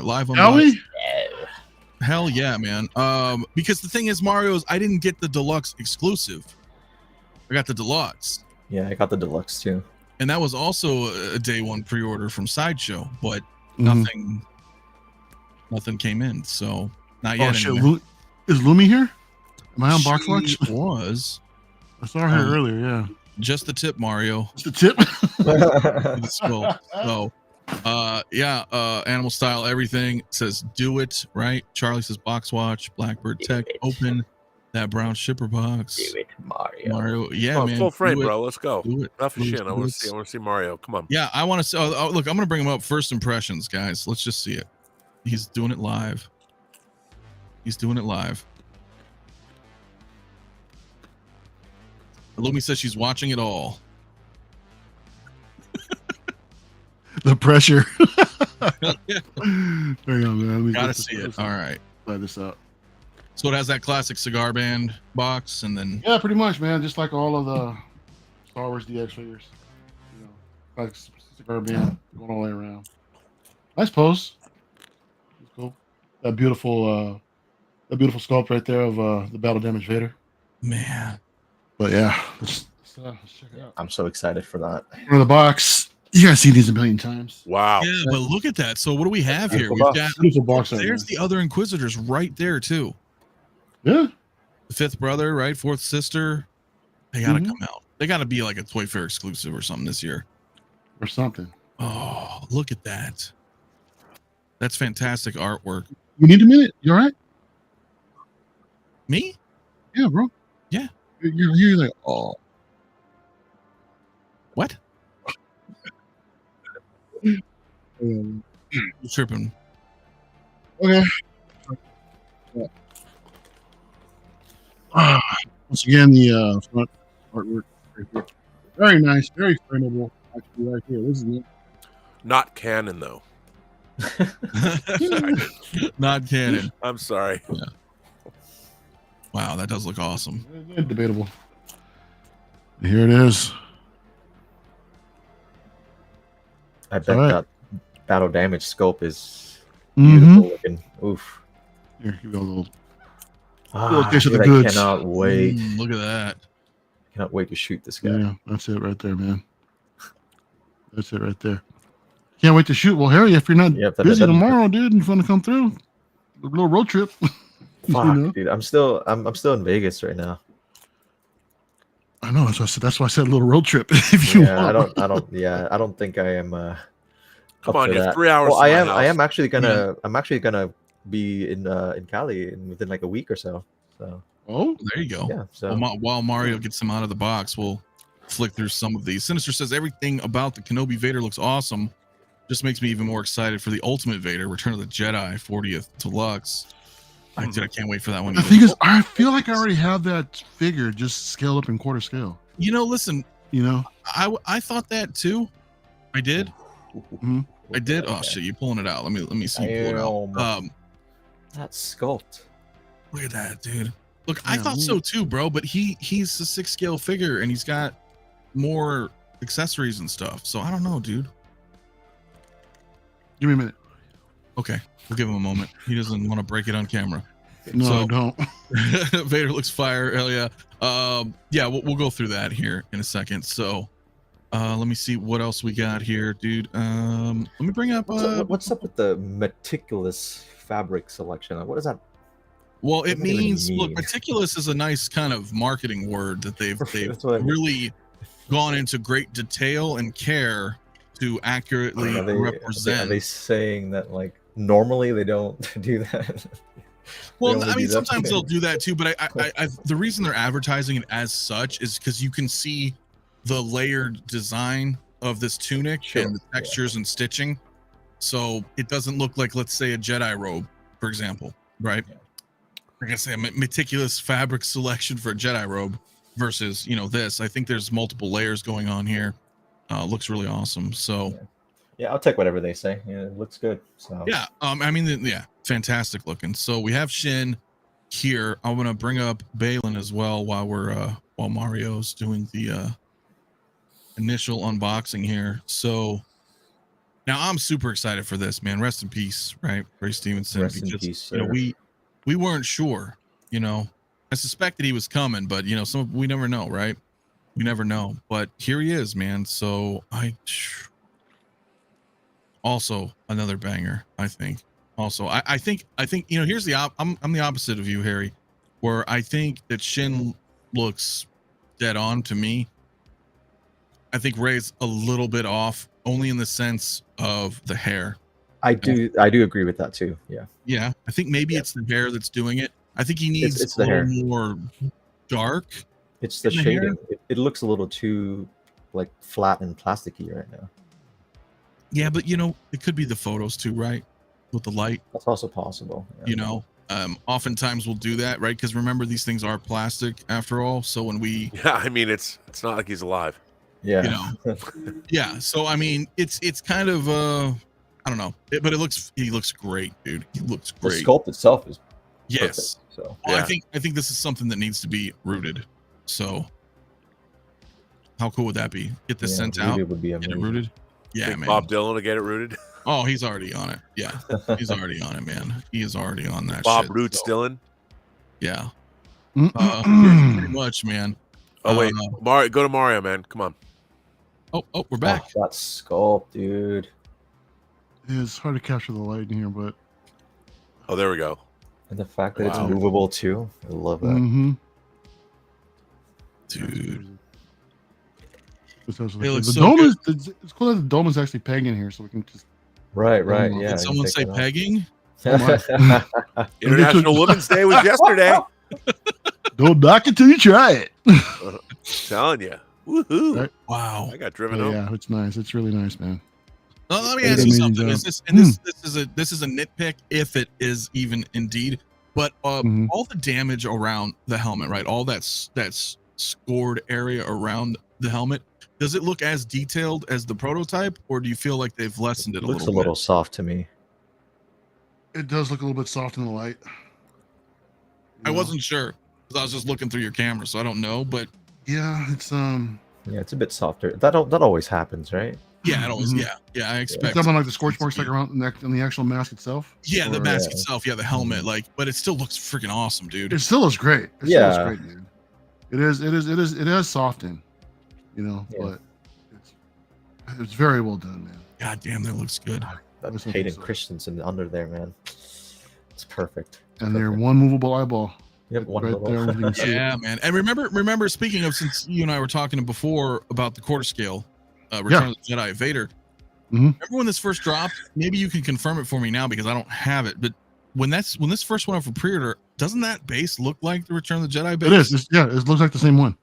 live on. Shall we? Hell yeah, man. Because the thing is, Mario's, I didn't get the deluxe exclusive. I got the deluxe. Yeah, I got the deluxe too. And that was also a day one pre-order from Sideshow, but nothing came in. So not yet. Oh shit! Is Lumi here? Am I on box watch? Was. I saw her earlier. Yeah. Just the tip, Mario. Just the tip. The skull. So, animal style, everything. It says do it, right? Charlie says box watch, Blackbird Tech, open that brown shipper box. Do it, Mario. Yeah, Come on, man. full frame, do it. bro. Let's go. Do it. Enough of Do it. shit. I want to see Mario. Come on. Yeah, I want to see. Oh, look, I'm going to bring him up. First impressions, guys. Let's just see it. He's doing it live. Lumi says she's watching it all. The pressure. Hang on, man. Gotta see it. All right. Play this up. So it has that classic cigar band box, and then Yeah, pretty much, man. Just like all of the Star Wars DX figures. You know, like cigar band going all the way around. Nice pose. That's cool. That beautiful sculpt right there of the battle damage Vader. man, But yeah, let's check it out. I'm so excited for that. For the box, you guys see these a million times. Wow. yeah. But look at that. So what do we have here? We've got Beautiful box art, there's man. the other Inquisitors right there too. Yeah. The fifth brother, right? Fourth sister. They gotta Mhm. come out. They gotta be like a Toy Fair exclusive or something this year. Or something. Oh, look at that. That's fantastic artwork. You need a minute. You all right? Me? Yeah, bro. Yeah. You're like, oh. What? Um, You're tripping. Okay. Once again, the front artwork right here. Very nice, very frameable. Actually, right here. This is it. Not canon, though. Not canon. I'm sorry. Wow, that does look awesome. Debatable. Here it is. I bet All right. that battle damage scope is Mm-hmm. beautiful looking. Oof. Here you go, little. Ah, taste of the dude, I goods. cannot wait. Look at that. Cannot wait to shoot this guy. Yeah, that's it right there, man. That's it right there. Can't wait to shoot. Well, Harry, if you're not Yep, that- busy that- tomorrow, dude, and you want to come through, a little road trip. Fuck, You know? dude. I'm still in Vegas right now. I know. That's why I said a little road trip. If you Yeah, want. I don't think I am Come up on, for you're that. 3 hours Well, from I my am house. actually gonna be in Cali within like a week or so. So Oh, there you go. Yeah. So While Mario gets them out of the box, we'll flick through some of these. Sinister says everything about the Kenobi Vader looks awesome. Just makes me even more excited for the Ultimate Vader, Return of the Jedi 40th Deluxe. I can't wait for that one. The thing is, I feel like I already have that figure just scaled up in quarter scale. You know, listen, You know, I thought that too. I did. Mhm. I did. Oh shit, you pulling it out. Let me see you pull it out. that sculpt. Look at that, dude. Look, I thought so too, bro. But he's a 6 scale figure and he's got more accessories and stuff. So I don't know, dude. Give me a minute. Okay, we'll give him a moment. He doesn't want to break it on camera. No, So- don't. Vader looks fire. Hell yeah. Yeah, we'll go through that here in a second. So let me see what else we got here, dude. Let me bring up What's up with the meticulous fabric selection? What is that? well, it What does it even means look, mean? meticulous is a nice kind of marketing word that they've That's what I mean. really gone into great detail and care to accurately Are represent. they saying that like normally they don't do that? Well, only I do mean, that sometimes thing. they'll do that too, but I the reason they're advertising it as such is because you can see the layered design of this tunic Sure, and the yeah. textures and stitching, so it doesn't look like, let's say, a Jedi robe, for example, right? Yeah. Like I say, a meticulous fabric selection for a Jedi robe versus, you know, this. I think there's multiple layers going on here. Looks really awesome. So Yeah, I'll take whatever they say. Yeah, it looks good. So yeah, I mean, yeah, fantastic looking. So we have Shin here. I'm gonna bring up Baylan as well while Mario's doing the initial unboxing here. So now I'm super excited for this, man. Rest in peace, right, Ray Stevenson. Rest in because peace, you know sir. we weren't sure. You know, I suspected he was coming, but you know, we never know, right? We never know. But here he is, man. So also another banger, I think. Also, I think you know, here's I'm the opposite of you, Harry, where I think that Shin looks dead on to me. I think Ray's a little bit off, only in the sense of the hair. I do agree with that too. Yeah. Yeah, I think maybe it's the hair that's doing it. I think he needs It's a the little hair. more dark. It's the In the hair? shading. It looks a little too like flat and plasticky right now. Yeah, but you know, it could be the photos too, right? With the light, That's also possible. Yeah. you know. Oftentimes we'll do that, right? Because remember, these things are plastic after all. So when we, Yeah, I mean, it's not like he's alive. Yeah. you know, yeah. So I mean, it's kind of I don't know, but he looks great, dude. He looks the great. sculpt itself is Yes. perfect. So Well, Yeah. I think this is something that needs to be rooted. So how cool would that be? Get this yeah, sent rooted out, would be get it amazing. rooted. Yeah, Think man. Bob Dylan to get it rooted. Oh, he's already on it. Yeah, he's already on it, man. He is already on that. Bob shit, Roots so, Dylan. Yeah, Mm-mm-mm. pretty much, man. Oh wait, Uh, Mario, go to Mario, man. Come on. Oh, we're back. Oh, that sculpt, dude. It's hard to capture the light in here, but Oh, there we go. And the fact that Wow. it's movable too. I love that. mm-hmm. Dude, It looks It looks the so dome good. it's cool that the dome is actually pegging here, so we can just. Right, right. Did Yeah. did someone say pegging? International Women's Day was yesterday. Don't knock it till you try it. Telling you. Woohoo. Right. Wow. I got driven But home. yeah, it's nice. It's really nice, man. Let me They ask did you an something. amazing Is job. this is a nitpick, if it is even indeed, but Mhm. all the damage around the helmet, right? All that's scored area around the helmet. Does it look as detailed as the prototype, or do you feel like they've lessened it a Looks a little little bit? soft to me. It does look a little bit soft in the light. I You know? wasn't sure because I was just looking through your camera, so I don't know. But Yeah, it's Yeah, it's a bit softer. That always happens, right? yeah, it always Mhm. yeah, I expect. something like the scorch it to marks like be- around on the actual mask itself. Yeah, the Or, mask yeah. itself, yeah, the helmet, like, but it still looks freaking awesome, dude. It still looks great. It Yeah. still looks great, dude. It has softened, you know, Yeah. but it's very well done, man. God damn, that looks good. That Listen, Hayden so- Christensen under there, man. It's perfect. And they're Perfect. one movable eyeball. Yep, one right little. there, you can see it. Yeah, man. And remember, speaking of, since you and I were talking before about the quarter scale, Return of the Jedi Vader. Mhm. Remember when this first dropped? Maybe you can confirm it for me now because I don't have it. But when this first went up for pre-order, doesn't that base look like the Return of the Jedi base? It is. It looks like the same one.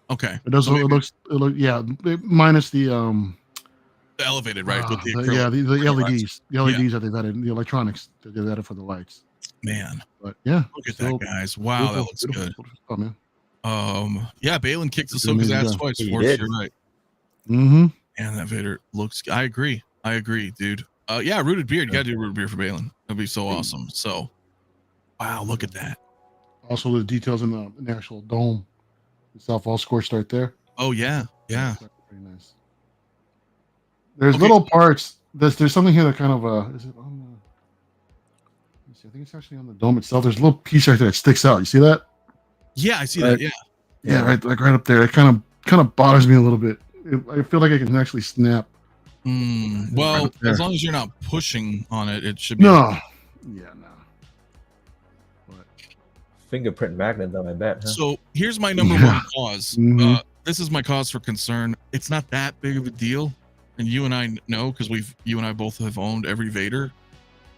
Okay. It does. So It looks. Yeah, minus the elevated, right? With the the acrylic, LEDs, that they've added, the electronics that they've added for the lights. Man, but yeah, look at that, guys! Wow, that looks good. Oh man. Yeah, Baylan kicks Ahsoka's ass twice. You're right. Mm-hmm. And that Vader looks. I agree, dude. Yeah, rooted beard. You gotta do rooted beard for Baylan. That'd be so awesome. So, wow, look at that. Also, the details in the actual dome itself, all scorched right there. Oh yeah. Pretty nice. There's little parts. There's something here that kind of is it on the? Let me see. I think it's actually on the dome itself. There's a little piece right there that sticks out. You see that? Yeah, I see that. Yeah, right, like right up there. It kind of bothers me a little bit. I feel like I can actually snap. Well, right as long as you're not pushing on it, it should be. No. Yeah, no. But Fingerprint magnet, though, I bet. Huh? So here's my number one cause. Mhm. This is my cause for concern. It's not that big of a deal, and you and I know because you and I both have owned every Vader.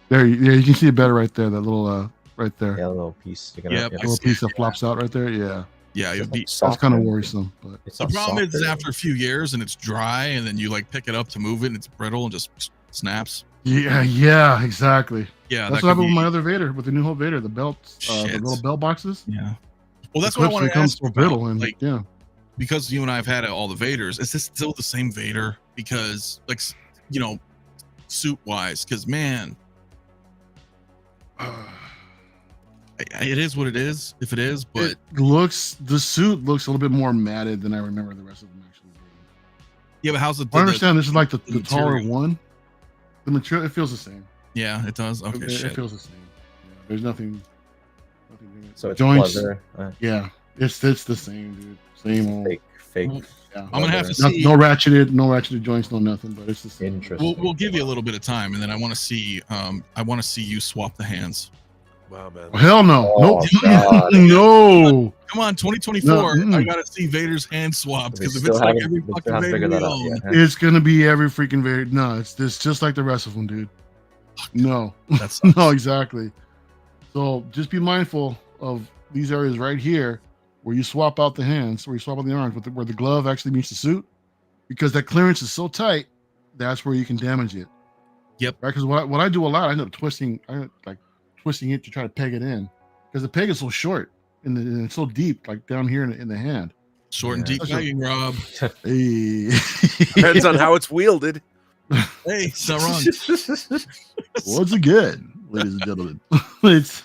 There, yeah, you can see it better right there. That little, right there. Yeah, a little piece sticking Yeah, out. I Little see piece it, that flops out right there. Yeah, Yeah, you'll be. that's kind of worrisome. But It's The not problem soft is there. after a few years and it's dry, and then you like pick it up to move it, and it's brittle and just snaps. yeah, exactly. Yeah, That's that what could happened with be- my other Vader, with the new whole Vader, the belts, the Shit. little belt boxes. Yeah. Well, that's The what I clips want that to come ask so you brittle, about. and Like, yeah, because you and I have had all the Vaders, is this still the same Vader? Because, like, suit wise, because man, it is what it is. If it is, but the suit looks a little bit more matted than I remember the rest of them actually being. yeah, but how's it? I understand this is like the the taller material. one. The material, it feels the same. Yeah, it does. Okay, It shit. feels the same. Yeah, there's nothing in it. So it's joints. pleather. Yeah, it's the same, dude. Same old. Fake. Yeah. I'm gonna have to No, see. no ratcheted joints, no nothing. But it's the same. Interesting. We'll give you a little bit of time, and then I want to see. I want to see you swap the hands. Wow, man. Hell no, Oh, God. no. Come on, 2024. No, I gotta see Vader's hand swapped They because if still it's like haven't- every they still fucking haven't Vader figured we that out own, yet, huh? It's gonna be every freaking Vader. No, it's just like the rest of them, dude. No, that sucks. no, exactly. So just be mindful of these areas right here where you swap out the hands, where you swap out the arms, where the glove actually meets the suit, because that clearance is so tight. That's where you can damage it. Yep. Right. Because what I do a lot, I end up twisting. I end up, like twisting it to try to peg it in, because the peg is so short and it's so deep, like down here in the hand. Short and Yeah. deep pegging, Rob. Hey. Depends on how it's wielded. Hey, it's not wrong. Once again, ladies and gentlemen, it's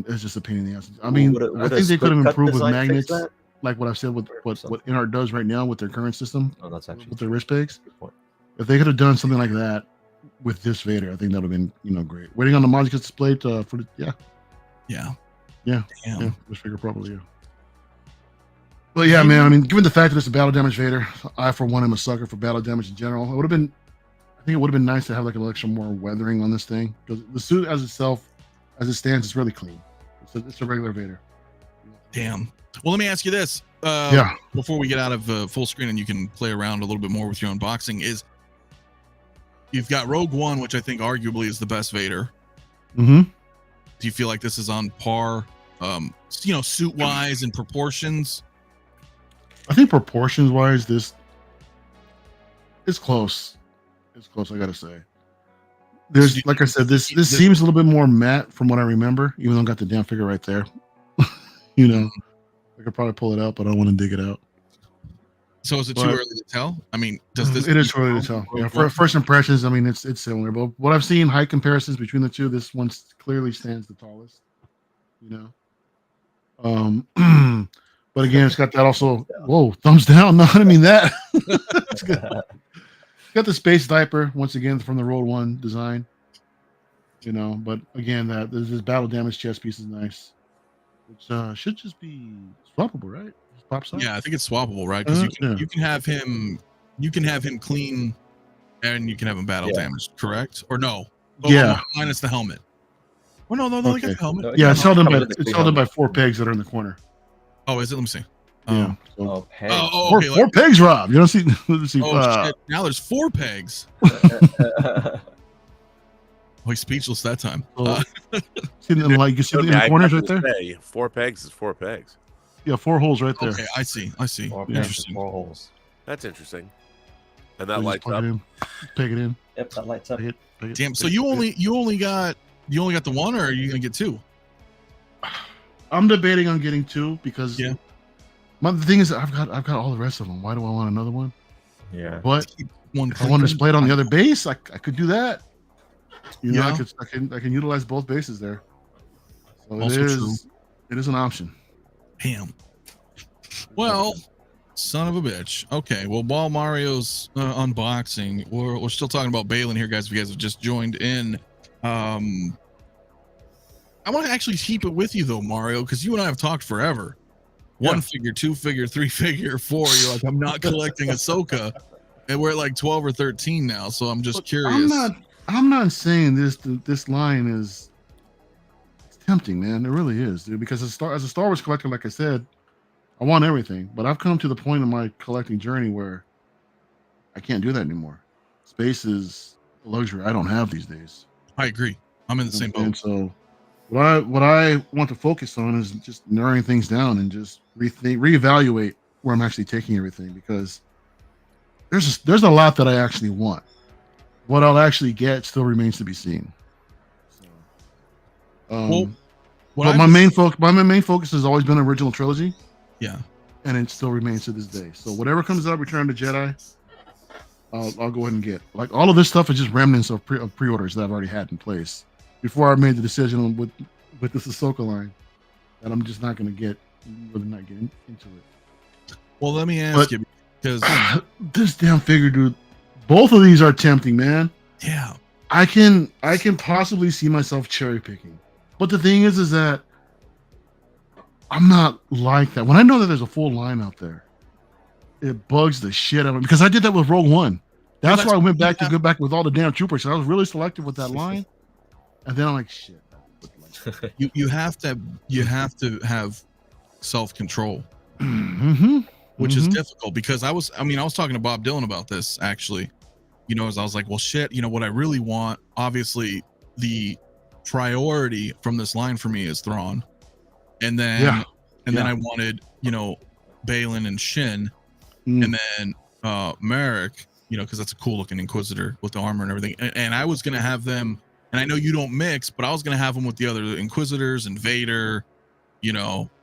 it's just a pain in the ass. I mean, Would I a think they could have split cut improved with design fix magnets, that? like what I've said with what InArt does right now with their current system, Oh, that's actually with their wrist pegs. a good point. If they could have done something like that with this Vader, I think that would have been great. Waiting on the Moduspace display for the Yeah. Yeah. Damn. just figure probably yeah. But yeah, man. I mean, given the fact that it's a battle damage Vader, I for one am a sucker for battle damage in general. I think it would have been nice to have like a little extra more weathering on this thing, because the suit as it stands, it's really clean. It's a regular Vader. Damn. Well, let me ask you this. Yeah. Before we get out of full screen and you can play around a little bit more with your unboxing, is you've got Rogue One, which I think arguably is the best Vader. Mm-hmm. Do you feel like this is on par, suit wise and proportions? I think proportions wise, this is close. It's close, I gotta say. There's, like I said, this seems a little bit more matte from what I remember, even though I got the damn figure right there. I could probably pull it out, but I don't want to dig it out. So is it too But- early to tell? I mean, does this? It is too early to tell. Yeah, for first impressions, I mean, it's similar, but what I've seen height comparisons between the two, this one clearly stands the tallest. But again, it's got that also. Whoa, thumbs down. No, I didn't mean that. It's good. Got the space diaper once again from the Road One design. But again, that this battle damage chest piece is nice. Which should just be swappable, right? Just pops out. Yeah, I think it's swappable, right? Because Yeah. you can have him clean, and you can have him battle Yeah. damaged, correct? Or no? Yeah. Minus the helmet. Oh no, they Okay. got the helmet. No, Yeah, it's held in Come by with the it's held in by helmet. 4 pegs that are in the corner. Oh, is it? Let me see. Yeah. So Oh, hey. Oh, okay. four pegs, Rob. You don't see. Let's see. Oh shit! Now there's 4 pegs. Like speechless that time. So, sitting in, like you see in the corners right there. Say, 4 pegs is 4 pegs. Yeah, 4 holes right there. Okay, I see. Four Interesting. 4 holes. That's interesting. And So that you just lights plug up. it in, peg it in. Yep, that lights up. Peg it, peg it, Damn. So peg you it. only got the one, or are you gonna get 2? I'm debating on getting 2 because Yeah. the thing is I've got all the rest of them. Why do I want another one? Yeah. But One. if I want to display it on the other base, I could do that. You know, Yeah. I can utilize both bases there. So Also it is an option. Damn. Well, son of a bitch. Okay. Well, while Mario's unboxing, we're still talking about Baylan here, guys. If you guys have just joined in, I want to actually keep it with you though, Mario, because you and I have talked forever. 1 figure, 2 figure, 3 figure, 4. You're like, I'm not collecting Ahsoka, and we're at like 12 or 13 now. So I'm just curious. I'm not saying this line is tempting, man. It really is, dude. Because as a Star Wars collector, like I said, I want everything. But I've come to the point in my collecting journey where I can't do that anymore. Space is a luxury I don't have these days. I agree. I'm in the same And boat. so what I want to focus on is just narrowing things down and just reevaluate where I'm actually taking everything, because there's a lot that I actually want. What I'll actually get still remains to be seen. Well, but my main focus has always been original trilogy, Yeah. and it still remains to this day. So whatever comes out, Return of the Jedi, I'll go ahead and get. Like all of this stuff is just remnants of pre-orders that I've already had in place before I made the decision with this Ahsoka line that I'm just not going to get. Really not getting into it. Well, let me ask you, because this damn figure, dude. Both of these are tempting, man. yeah, I can possibly see myself cherry picking, but the thing is that I'm not like that. When I know that there's a full line out there, it bugs the shit out of me, because I did that with Rogue One. That's why I went back to go back with all the damn troopers. I was really selective with that line, and then I'm like, shit. you have to have self-control, which is difficult, because I was talking to Bob Dylan about this actually, as I was like, well shit, what I really want, obviously the priority from this line for me is Thrawn, and then I wanted Baylan and Shin, and then Merrick, because that's a cool looking Inquisitor with the armor and everything, and I was gonna have them, and I know you don't mix, but I was gonna have them with the other Inquisitors and Vader,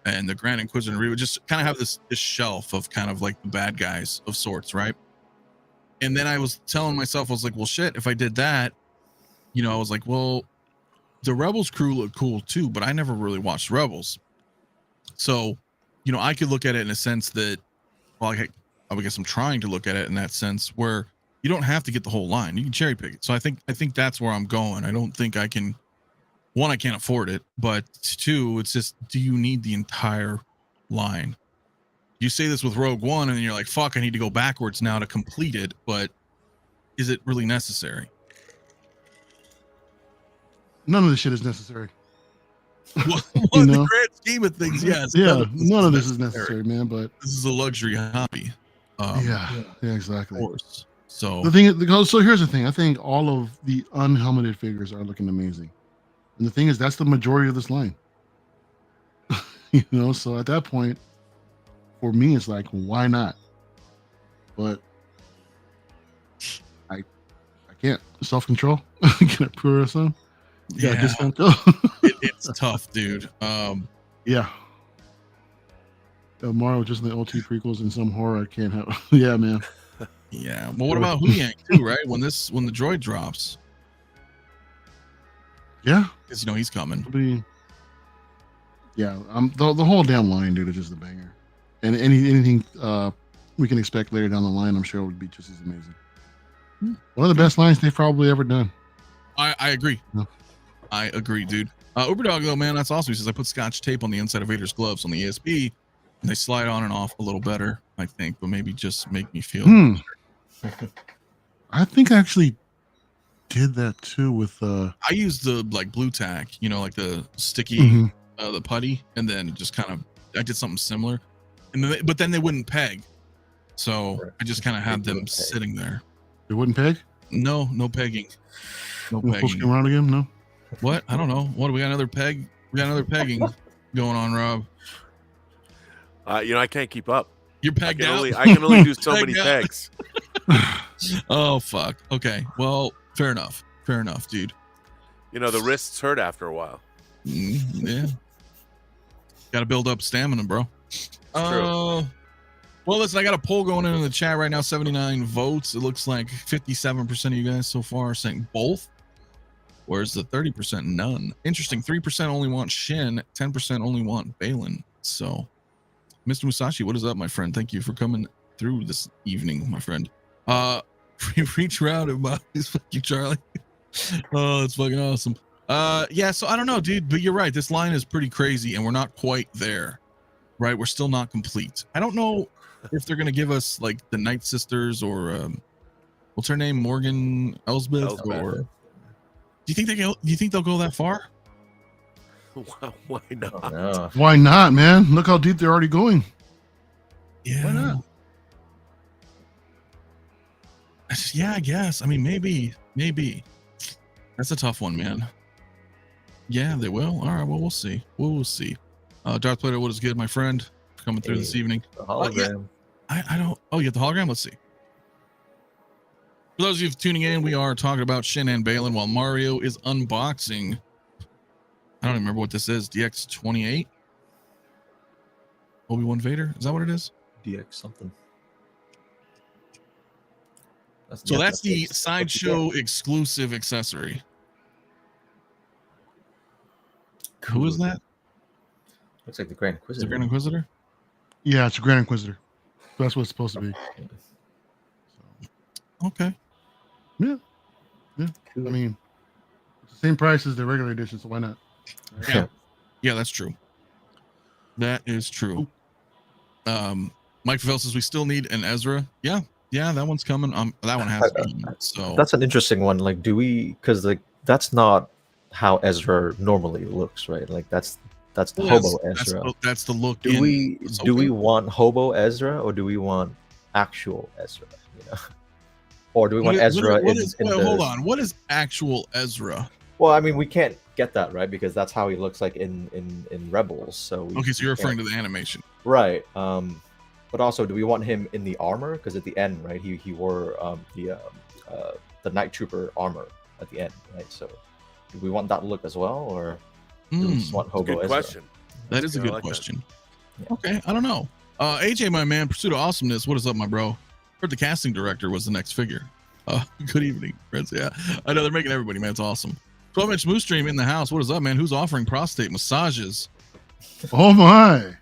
and the Grand Inquisitor. We would just kind of have this shelf of kind of like the bad guys of sorts, right? And then I was telling myself, I was like, well, shit, if I did that, I was like, well, the Rebels crew look cool too, but I never really watched Rebels. So, I could look at it in a sense that, well, I guess I'm trying to look at it in that sense where you don't have to get the whole line. You can cherry pick it. So I think that's where I'm going. I don't think I can. One, I can't afford it, but 2, it's just, do you need the entire line? You say this with Rogue One, and then you're like, fuck, I need to go backwards now to complete it, but is it really necessary? None of this shit is necessary. Well, in the grand scheme of things, yes. Yeah, none of this is necessary, man, but this is a luxury hobby. Yeah, exactly. Of course. So the thing is, so here's the thing. I think all of the unhelmeted figures are looking amazing. And the thing is, that's the majority of this line. So at that point, for me, it's like, why not? But I can't. Self-control. Can I pre-order some? Yeah, discount code. It's tough, dude. Yeah. Mario just in the OT prequels and some horror I can't have. Yeah, man. Yeah. Well, what about 𝗕𝗕𝗢𝗠𝗘 too, right? When the droid drops. Yeah. Because he's coming. Yeah, the whole damn line, dude, is just a banger. And anything we can expect later down the line, I'm sure would be just as amazing. One of the best lines they've probably ever done. I agree. Yeah. I agree, dude. Uberdog though, man, that's awesome. He says I put Scotch tape on the inside of Vader's gloves on the ESB, and they slide on and off a little better, I think, but maybe just make me feel. I think I actually did that too with I used the blue tack, like the sticky the putty, and then just kind of I did something similar, and but then they wouldn't peg, so I just kind of had them sitting there. They wouldn't peg? No pegging. No Full pegging. screen around again? No. What? I don't know. What do we got? Another peg? We got another pegging going on, Rob. I can't keep up. You're pegged out. I can only do so many Pegged out. pegs. Oh fuck. Okay. Well, fair enough. Fair enough, dude. The wrists hurt after a while. Yeah. Got to build up stamina, bro. true. Well, listen, I got a poll going in the chat right now. 79 votes. It looks like 57% of you guys so far are saying both. Whereas the 30% none. Interesting. 3% only want Shin. 10% only want Baylan. So, Mr. Musashi, what is up, my friend? Thank you for coming through this evening, my friend. Reach around and bodies. Fuck you, Charlie. Oh, it's fucking awesome. Yeah, so I don't know, dude, but you're right. This line is pretty crazy, and we're not quite there, right? We're still not complete. I don't know if they're gonna give us like the Night Sisters or what's her name, Morgan Elsbeth, or do you think they'll go that far? Why not? Oh, no. Why not, man? Look how deep they're already going. Yeah. Why not? Yeah, I guess. I mean, maybe. That's a tough one, man. Yeah, they will. All right, well, we'll see. We'll see. Darth Vader, what is good, my friend? Coming through this evening. The hologram. I don't. Oh, you get the hologram? Let's see. For those of you tuning in, we are talking about Shin and Baylan while Mario is unboxing. I don't even remember what this is. DX28? Obi-Wan Vader? Is that what it is? DX something. So that's the Sideshow exclusive accessory. Who is that? Looks like the Grand Inquisitor. The Grand Inquisitor? Yeah, it's a Grand Inquisitor. That's what it's supposed to be. Okay. Yeah. I mean, it's the same price as the regular edition, so why not? Yeah, that's true. That is true. Mike Favell says we still need an Ezra. Yeah, that one's coming. That one has to be. So that's an interesting one. Like, do we? Because like that's not how Ezra normally looks, right? Like that's the hobo Ezra. That's the look. Do we want hobo Ezra or do we want actual Ezra? Or do we want Ezra hold on. What is actual Ezra? Well, I mean, we can't get that, right? Because that's how he looks like in Rebels. So so you're referring to the animation, right? But also, do we want him in the armor? Because at the end, right, he wore the Night Trooper armor at the end, right? So, do we want that look as well, or do we just want hobo good Ezra? Question. That is a good question. Yeah. Okay, I don't know. AJ, my man, Pursuit of Awesomeness. What is up, my bro? Heard the casting director was the next figure. Good evening, friends. Yeah, I know they're making everybody, man. It's awesome. 12-inch Moose Stream in the house. What is up, man? Who's offering prostate massages? Oh my!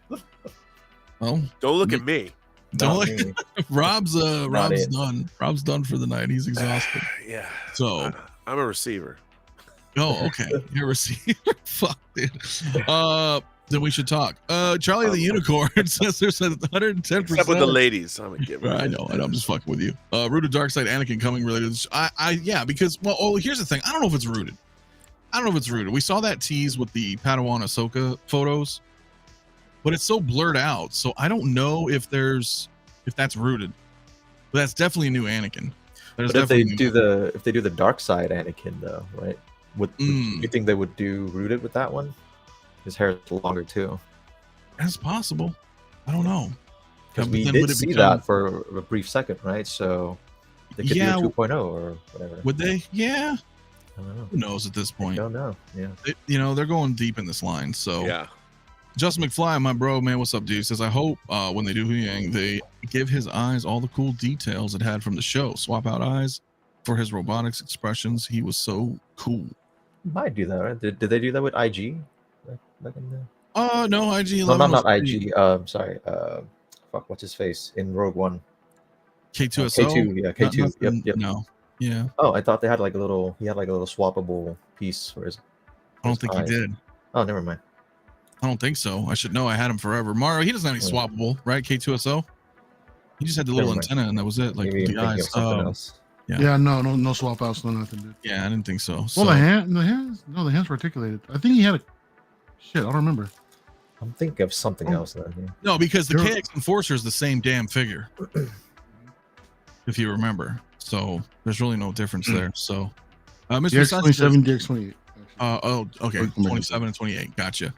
Oh, don't look at me. Don't look. Rob's done. Rob's done for the night. He's exhausted. Yeah. So I'm a receiver. Oh, okay. You're a receiver. Fuck, dude. Then we should talk. Charlie the Unicorn says there's 110%. Except with the ladies, I'm a giver. I know. I'm just fucking with you. Rooted Darkside Anakin coming related to this. Yeah, because here's the thing. I don't know if it's rooted. We saw that tease with the Padawan Ahsoka photos, but it's so blurred out. So I don't know if that's rooted. But that's definitely a new Anakin. But if they do the Darkside Anakin though, right? Do you think they would do rooted with that one? His hair is longer too. That's possible. I don't know. Because we did see that for a brief second, right? So they could do a 2.0 or whatever. Would they? Yeah. I don't know. Who knows at this point? I don't know. Yeah. They're going deep in this line. So yeah. Justin McFly, my bro, man, what's up, dude? Says I hope when they do Huyang, they give his eyes all the cool details it had from the show. Swap out eyes for his robotics expressions. He was so cool. Might do that, right? Did they do that with IG? Back in the... no, IG. No, not IG. Sorry. Fuck, what's his face in Rogue One? K2SO. K2, yeah, K2. Yep. No. Yeah. Oh, I thought they had like a little. He had like a little swappable piece for his. I don't think he did. Oh, never mind. I don't think so. I should know. I had him forever. Mario, he doesn't have any swappable, right? K2SO. He just had the little antenna, and that was it. Like maybe the eyes. Yeah, no swap outs, no nothing. Dude. Yeah, I didn't think so. Well, the hands were articulated. I think he had a. Shit, I don't remember. I'm thinking of something else. Then, yeah. No, because the KX Enforcer is the same damn figure. If you remember. So there's really no difference there. So Mr. Sideshow DX27, DX28. Okay, 27 and 28. Gotcha.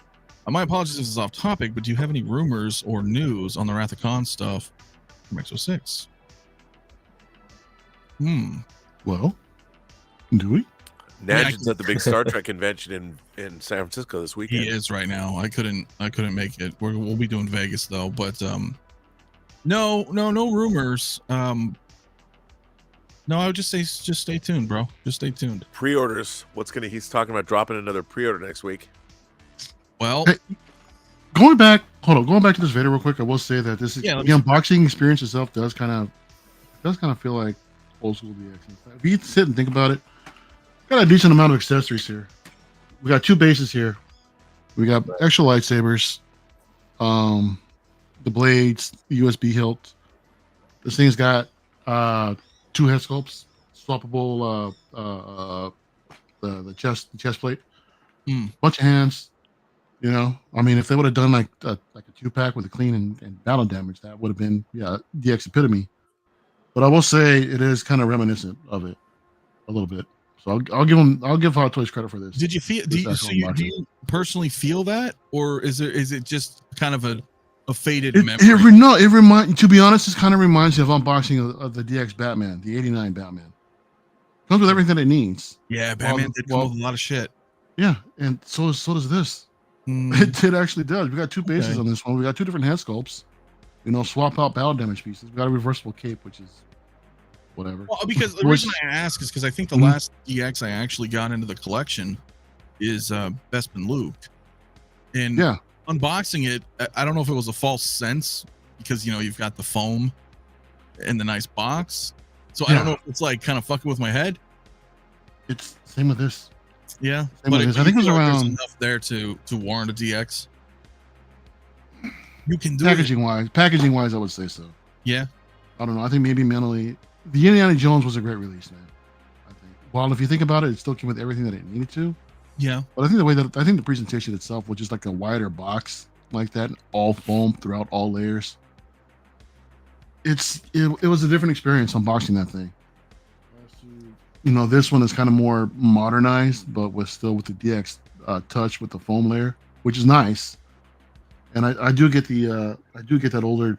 My apologies if this is off topic, but do you have any rumors or news on the Wrath of Khan stuff from X06? Well, do we? Gnadgen's at the big Star Trek convention in San Francisco this weekend. He is right now. I couldn't make it. We'll be doing Vegas though, but no rumors. No, I would just say just stay tuned, bro. Just stay tuned. Pre-orders. He's talking about dropping another pre-order next week. Well, hey, going back to this Vader real quick, I will say that the unboxing experience itself does kind of feel like old school DX. If you sit and think about it, got a decent amount of accessories here. We got 2 bases here. We got extra lightsabers, the blades, the USB hilt. This thing's got 2 head sculpts, swappable the chest plate, bunch of hands. You know, I mean, if they would have done like a 2-pack with a clean and battle damage, that would have been DX epitome. But I will say it is kind of reminiscent of it a little bit. So I'll give Hot Toys credit for this. Did you feel? Do you personally feel that, or is it just kind of a faded memory? It reminds. To be honest, it kind of reminds me of unboxing of the DX Batman, the '89 Batman. Comes with everything that it needs. Yeah, Batman did come with a lot of shit. Yeah, and so does this. It actually does. We got 2 bases on this one. We got 2 different head sculpts. You know, swap out battle damage pieces. We got a reversible cape, which is whatever. Well, because the reason I ask is because I think the last DX I actually got into the collection is Bespin Luke. And unboxing it, I don't know if it was a false sense because, you know, you've got the foam and the nice box. So I don't know if it's like kind of fucking with my head. It's same with this. Yeah. But I think it was around enough there to warrant a DX. You can do packaging wise, I would say so. Yeah. I don't know. I think maybe mentally, the Indiana Jones was a great release, man. I think. Well, if you think about it, it still came with everything that it needed to. Yeah. But I think the presentation itself was just like a wider box like that, all foam throughout all layers. It was a different experience unboxing that thing. You know, this one is kind of more modernized, but with the DX touch with the foam layer, which is nice. And I do get that older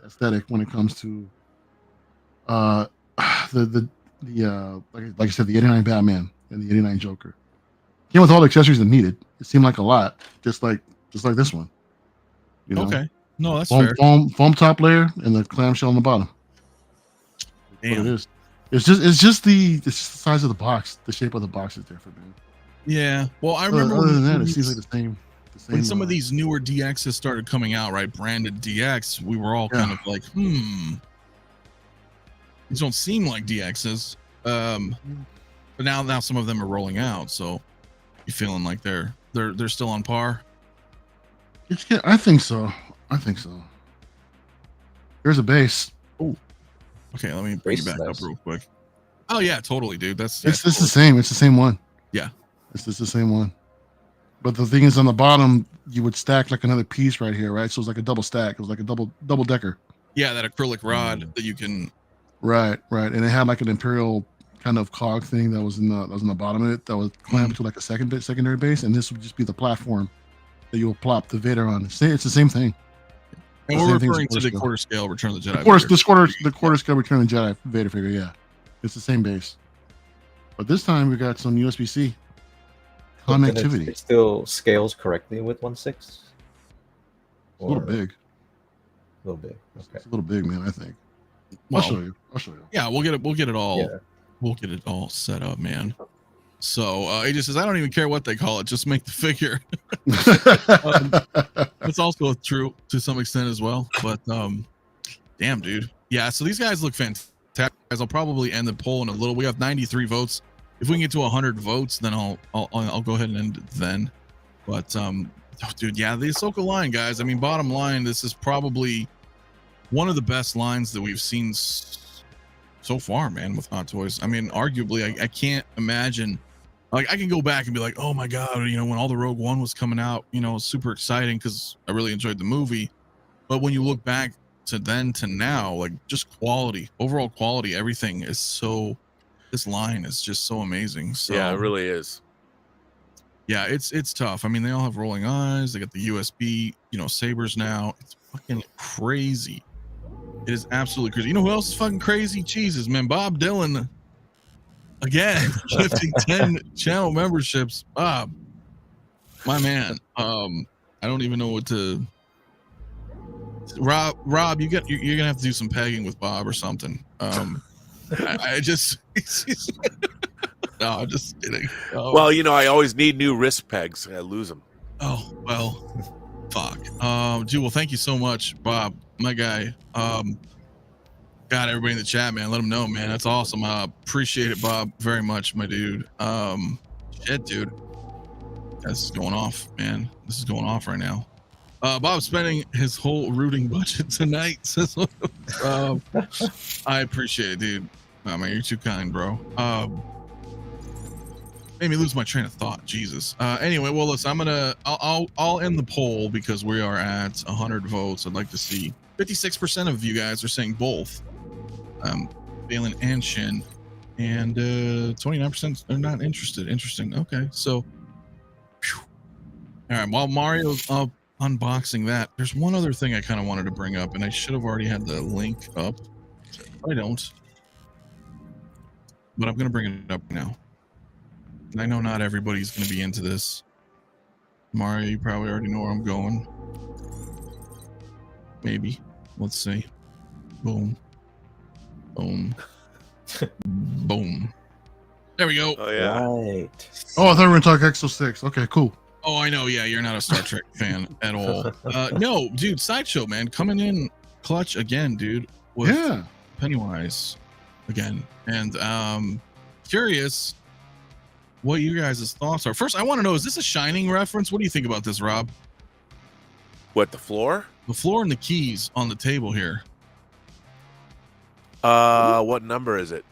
aesthetic when it comes to like I said, the '89 Batman and the '89 Joker. Came with all the accessories that needed. It seemed like a lot, just like this one. You know? Okay, no, that's foam, fair. Foam top layer and the clamshell on the bottom. That's what it is. It's just the size of the box, the shape of the box is different, man. Yeah. Well, I remember other than that, it seems like the same. When some of these newer DXs started coming out, right, branded DX, we were all kind of like, these don't seem like DXs. But now some of them are rolling out, so you feeling like they're still on par? I think so. Here's a base. Oh, okay. Let me bring you back up real quick. Oh yeah, totally, dude. It's the same. It's the same one. Yeah, it's just the same one. But the thing is, on the bottom, you would stack like another piece right here, right? So it's like a double stack. It was like a double decker. Yeah, that acrylic rod that you can. Right, and it had like an Imperial kind of cog thing that was in the bottom of it that was clamped to like a secondary base, and this would just be the platform that you will plop the Vader on. It's the same thing. And we're referring to the quarter scale Return of the Jedi. The quarter scale Return of the Jedi Vader figure. Yeah, it's the same base, but this time we got some USB-C connectivity. It still scales correctly with 1/6. A little big. Okay. It's a little big, man. I think. Well, I'll show you. Yeah, we'll get it all. Yeah. We'll get it all set up, man. So AJ says, I don't even care what they call it, just make the figure. It's also true to some extent as well. But damn, dude. Yeah, so these guys look fantastic. I'll probably end the poll in a little. We have 93 votes. If we can get to 100 votes, then I'll go ahead and end it then. But dude, yeah, the Ahsoka line, guys. I mean, bottom line, this is probably one of the best lines that we've seen so far, man, with Hot Toys. I mean, arguably, I can't imagine. Like, I can go back and be like, oh my god, you know, when all the Rogue One was coming out, you know, it was super exciting because I really enjoyed the movie. But when you look back to then to now, like, just quality, overall quality, everything is so this line is just so amazing. So Yeah, it really is. Yeah, it's tough. I mean, they all have rolling eyes. They got the USB, sabers now. It's fucking crazy. It is absolutely crazy. You know who else is fucking crazy? Jesus, man. Bob Dylan, again, gifting 10 channel memberships. Bob, my man. I don't even know what to. Rob, you're gonna have to do some pegging with Bob or something. I just. No, I'm just kidding. Well, I always need new wrist pegs. I lose them. Oh, well, fuck. Dude, well, thank you so much, Bob, my guy. Got everybody in the chat, man. Let them know, man. That's awesome. I appreciate it, Bob, very much, my dude. Shit, dude. This is going off, man. This is going off right now. Bob's spending his whole rooting budget tonight. Says, I appreciate it, dude. Oh, man, you're too kind, bro. Made me lose my train of thought. Jesus. Anyway, well, listen, I'll end the poll because we are at 100 votes. I'd like to see 56% of you guys are saying both, Baylan and Shin, and 29% are not interested. Interesting. Okay, so, whew. All right. While Mario's up unboxing that, there's one other thing I kind of wanted to bring up, and I should have already had the link up. I don't, but I'm gonna bring it up now. I know not everybody's going to be into this. Mario, you probably already know where I'm going. Maybe. Let's see. Boom. Boom. Boom. There we go. Oh, yeah. Right. Oh, I thought we were going to talk Exo 6. Okay, cool. Oh, I know. Yeah, you're not a Star Trek fan at all. No, dude, Sideshow, man. Coming in clutch again, dude. With Pennywise again. And curious what you guys' thoughts are. First, I want to know, is this a Shining reference? What do you think about this, Rob? What, the floor? The floor and the keys on the table here. What number is it?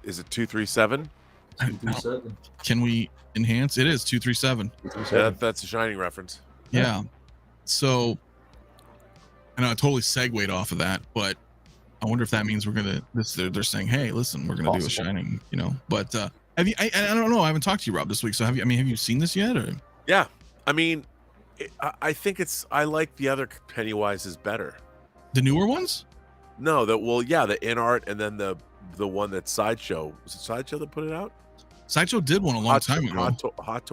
Is it 237? 237. Can we enhance? It is 237. Yeah, that's a Shining reference. Yeah. So, I know I totally segued off of that, but I wonder if that means we're gonna. They're saying, hey, listen, we're gonna do a Shining, But have you? I don't know. I haven't talked to you, Rob, this week. So have you? I mean, have you seen this yet? Or? Yeah. I mean, I think I like the other Pennywises better. The newer ones? No, the in art, and then the one that Sideshow. Was it Sideshow that put it out? Sideshow did one a long time ago. Hot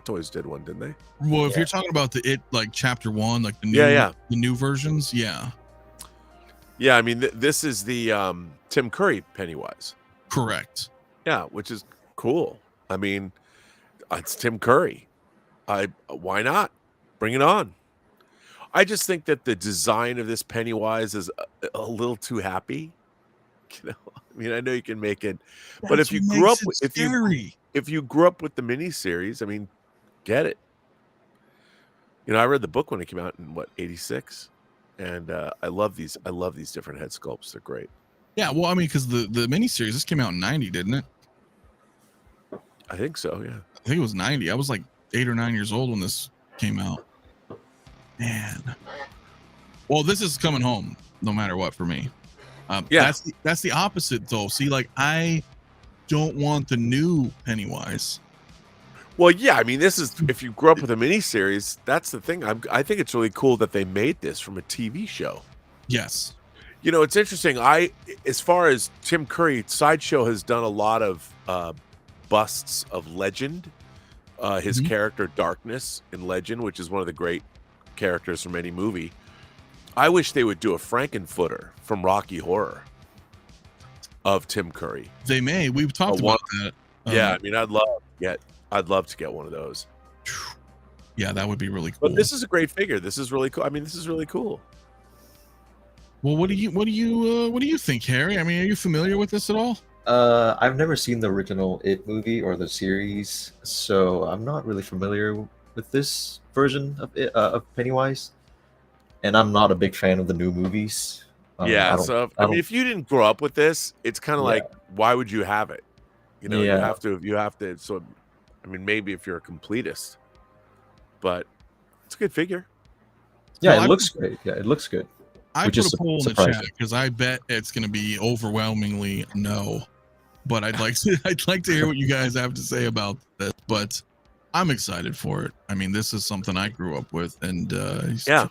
Toys did one, didn't they? Well, if you're talking about like chapter 1, like the new, the new versions, yeah. Yeah, I mean, this is the Tim Curry Pennywise. Correct. Yeah, which is cool. I mean, it's Tim Curry. Why not? Bring it on. I just think that the design of this Pennywise is a little too happy. I mean, I know you can make it, but if you grew up with the miniseries, I mean, get it. I read the book when it came out in '86, and I love these different head sculpts. They're great. Yeah, well, I mean, because the miniseries, this came out in '90, didn't it? I think so. Yeah, I think it was '90. I was like 8 or 9 years old when this came out. Man. Well, this is coming home no matter what for me. That's the opposite though. See, like, I don't want the new Pennywise. Well, yeah, I mean, this is, if you grew up with a miniseries, that's the thing. I think it's really cool that they made this from a TV show. Yes. It's interesting. As far as Tim Curry, Sideshow has done a lot of busts of Legend. His character Darkness in Legend, which is one of the great characters from any movie. I wish they would do a Frankenfooter from Rocky Horror of Tim Curry. They may. We've talked about that. Yeah, I mean, I'd love to get one of those. Yeah, that would be really cool. But this is a great figure. This is really cool. I mean, this is really cool. Well, what do you think, Harry? I mean, are you familiar with this at all? I've never seen the original It movie or the series, so I'm not really familiar with this version of Pennywise, and I'm not a big fan of the new movies. So I mean, if you didn't grow up with this, it's kind of like, why would you have it? You have to. So, I mean, maybe if you're a completist, but it's a good figure. Yeah, well, it looks great. Yeah, it looks good. I put a poll in the chat because I bet it's going to be overwhelmingly no. but I'd like to hear what you guys have to say about this. But I'm excited for it. I mean, this is something I grew up with, and yeah.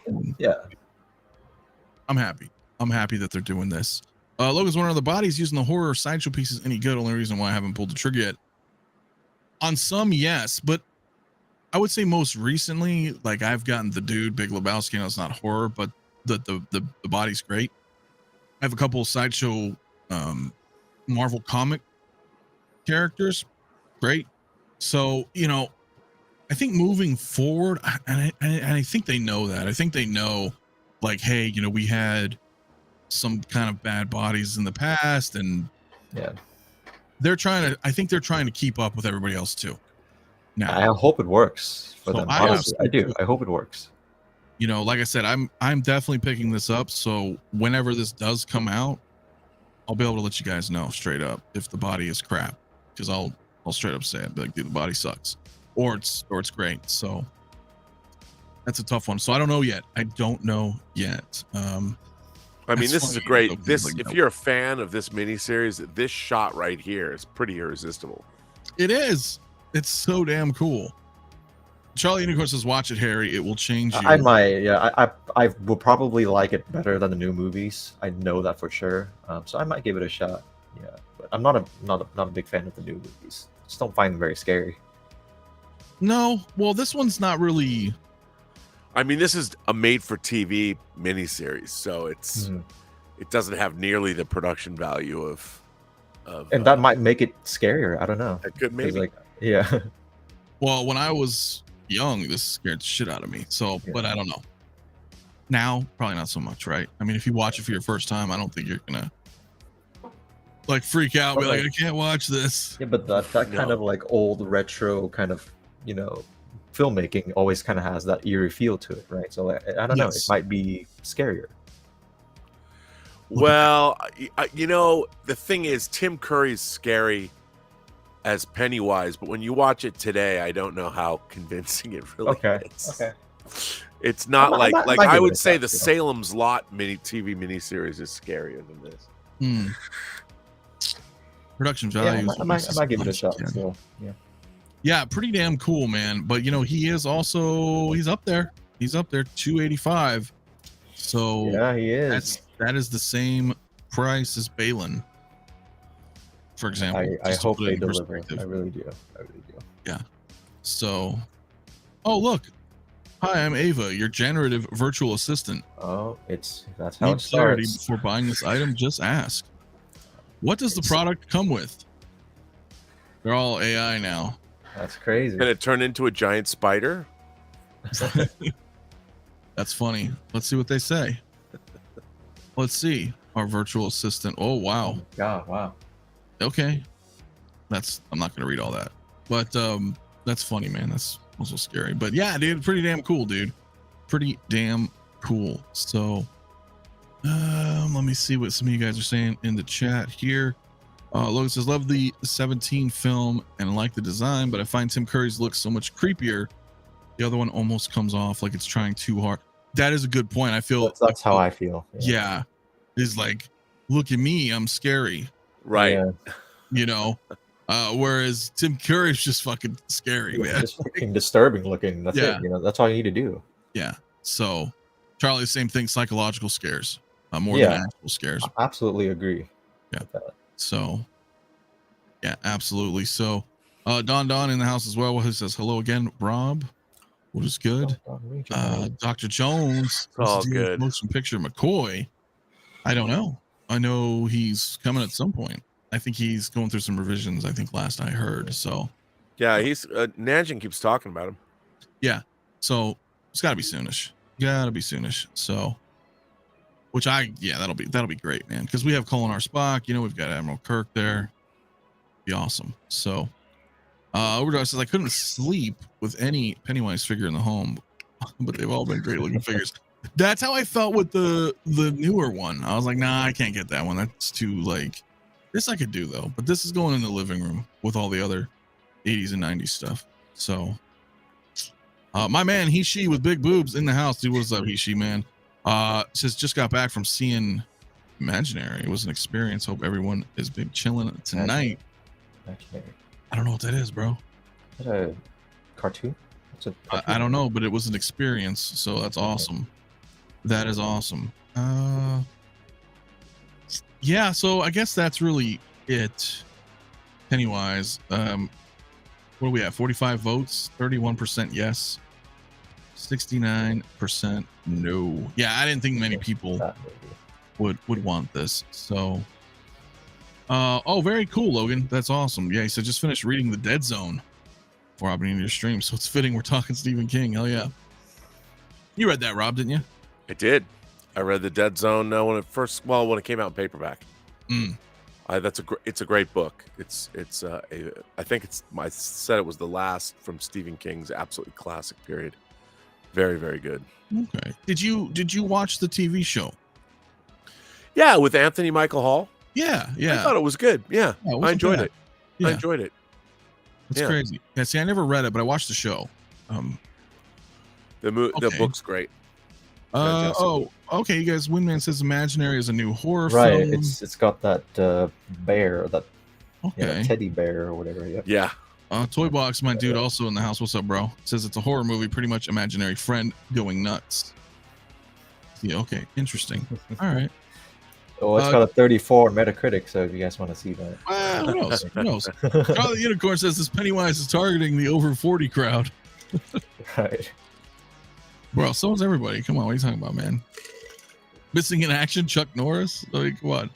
I'm happy. I'm happy that they're doing this. Logan's wondering, are the bodies using the horror sideshow pieces any good? Only reason why I haven't pulled the trigger yet. On some, yes, but I would say most recently, like I've gotten the dude Big Lebowski, and it's not horror, but the body's great. I have a couple of sideshow Marvel comic characters, great. So I think moving forward, and I think they know that. I think they know, like, hey, we had some kind of bad bodies in the past, and I think they're trying to keep up with everybody else too. Now, I hope it works for them. Honestly, I do. I hope it works. Like I said, I'm definitely picking this up. So whenever this does come out, I'll be able to let you guys know straight up if the body is crap, because I'll straight up say it, be like, dude, the body sucks, or it's great. So that's a tough one. So I don't know yet. I mean, this is a great. If you're a fan of this miniseries, this shot right here is pretty irresistible. It is. It's so damn cool. Charlie Unicorn says, "Watch it, Harry. It will change you." I might. Yeah, I will probably like it better than the new movies. I know that for sure. So I might give it a shot. Yeah, but I'm not a big fan of the new movies. Just don't find them very scary. No, well, this one's not really. I mean, this is a made-for-TV miniseries, so it doesn't have nearly the production value of and that might make it scarier. I don't know. It could maybe. Yeah. Well, when I was young, this scared the shit out of me. So, but I don't know. Now, probably not so much, right? I mean, if you watch it for your first time, I don't think you're gonna like freak out, and be like, I can't watch this. Yeah, but that kind of like old retro kind of filmmaking always kind of has that eerie feel to it, right? So I don't know, it might be scarier. Well, the thing is, Tim Curry's scary as Pennywise, but when you watch it today, I don't know how convincing it really is. Okay. It's not I would say the Salem's Lot TV miniseries is scarier than this. Production value. I might give it a shot. So, yeah, pretty damn cool, man. But he is also he's up there. He's up there, 285. So yeah, he is. That is the same price as Baylan, for example. I hope they deliver. I really do. Yeah. So, oh look, hi, I'm Ava, your generative virtual assistant. Oh, that's how it clarity starts. Before buying this item, just ask. What does the product come with? They're all AI now. That's crazy. Can it turn into a giant spider? That's funny. Let's see what they say. Let's see. Our virtual assistant. Oh, wow. Yeah, wow. Okay. I'm not going to read all that. But that's funny, man. That's also scary. But yeah, dude, pretty damn cool, dude. Pretty damn cool. So let me see what some of you guys are saying in the chat here. Logan says, love the 17 film and like the design, but I find Tim Curry's look so much creepier. The other one almost comes off like it's trying too hard. That is a good point. I feel that's how I feel. Yeah. Is like, look at me, I'm scary. Right. Yeah. Whereas Tim Curry's just fucking scary, man. Just fucking disturbing looking. That's it. That's all you need to do. Yeah. So Charlie, same thing, psychological scares. More than actual scares. I absolutely agree. Yeah. So yeah, absolutely. So Don in the house as well, who says hello again, Rob. What is good? Dr. Jones. All good. Motion picture McCoy. I don't know. I know he's coming at some point. I think he's going through some revisions, I think last I heard. So yeah, he's Nanjing keeps talking about him. Yeah. So it's gotta be soonish. So that'll be great, man. Because we have Colonar Spock, we've got Admiral Kirk there. Be awesome. So Overdrive says I couldn't sleep with any Pennywise figure in the home, but they've all been great looking figures. That's how I felt with the newer one. I was like, nah, I can't get that one. That's too this I could do though, but this is going in the living room with all the other 80s and 90s stuff. So my man, he with big boobs in the house. Dude, what's up, he man? Says just got back from seeing imaginary. It was an experience. Hope everyone is been chilling tonight. Imaginary. I don't know what that is, bro. Is that a cartoon? It's a cartoon? I don't know, but it was an experience, so that's awesome. That is awesome. Yeah, so I guess that's really it. Pennywise, what do we have? 45 votes, 31% yes, 69% no. Yeah, I didn't think many people would want this. So, oh, very cool, Logan. That's awesome. Yeah, he said just finished reading The Dead Zone before opening your stream, so it's fitting we're talking Stephen King. Hell yeah. You read that, Rob, didn't you? I did. I read The Dead Zone when it came out in paperback. It's a great book. I said it was the last from Stephen King's absolutely classic period. Very, very good. Okay. Did you watch the TV show? Yeah, with Anthony Michael Hall. Yeah. I thought it was good. Yeah, I enjoyed it. Yeah. I enjoyed it. It's crazy. Yeah, see, I never read it, but I watched the show. The book's great. Okay. You guys, Windman says Imaginary is a new horror right, film. it's got that bear, that okay, teddy bear or whatever. Yeah. Toy Box, my dude, also in the house. What's up, bro? Says it's a horror movie, pretty much imaginary friend going nuts. Yeah, okay, interesting. All right. Oh, it's got a 34 Metacritic, so if you guys want to see that. Who knows? Who knows? Charlie the Unicorn says this Pennywise is targeting the over 40 crowd. Right. Bro, so is everybody. Come on, what are you talking about, man? Missing in action, Chuck Norris? Like, what?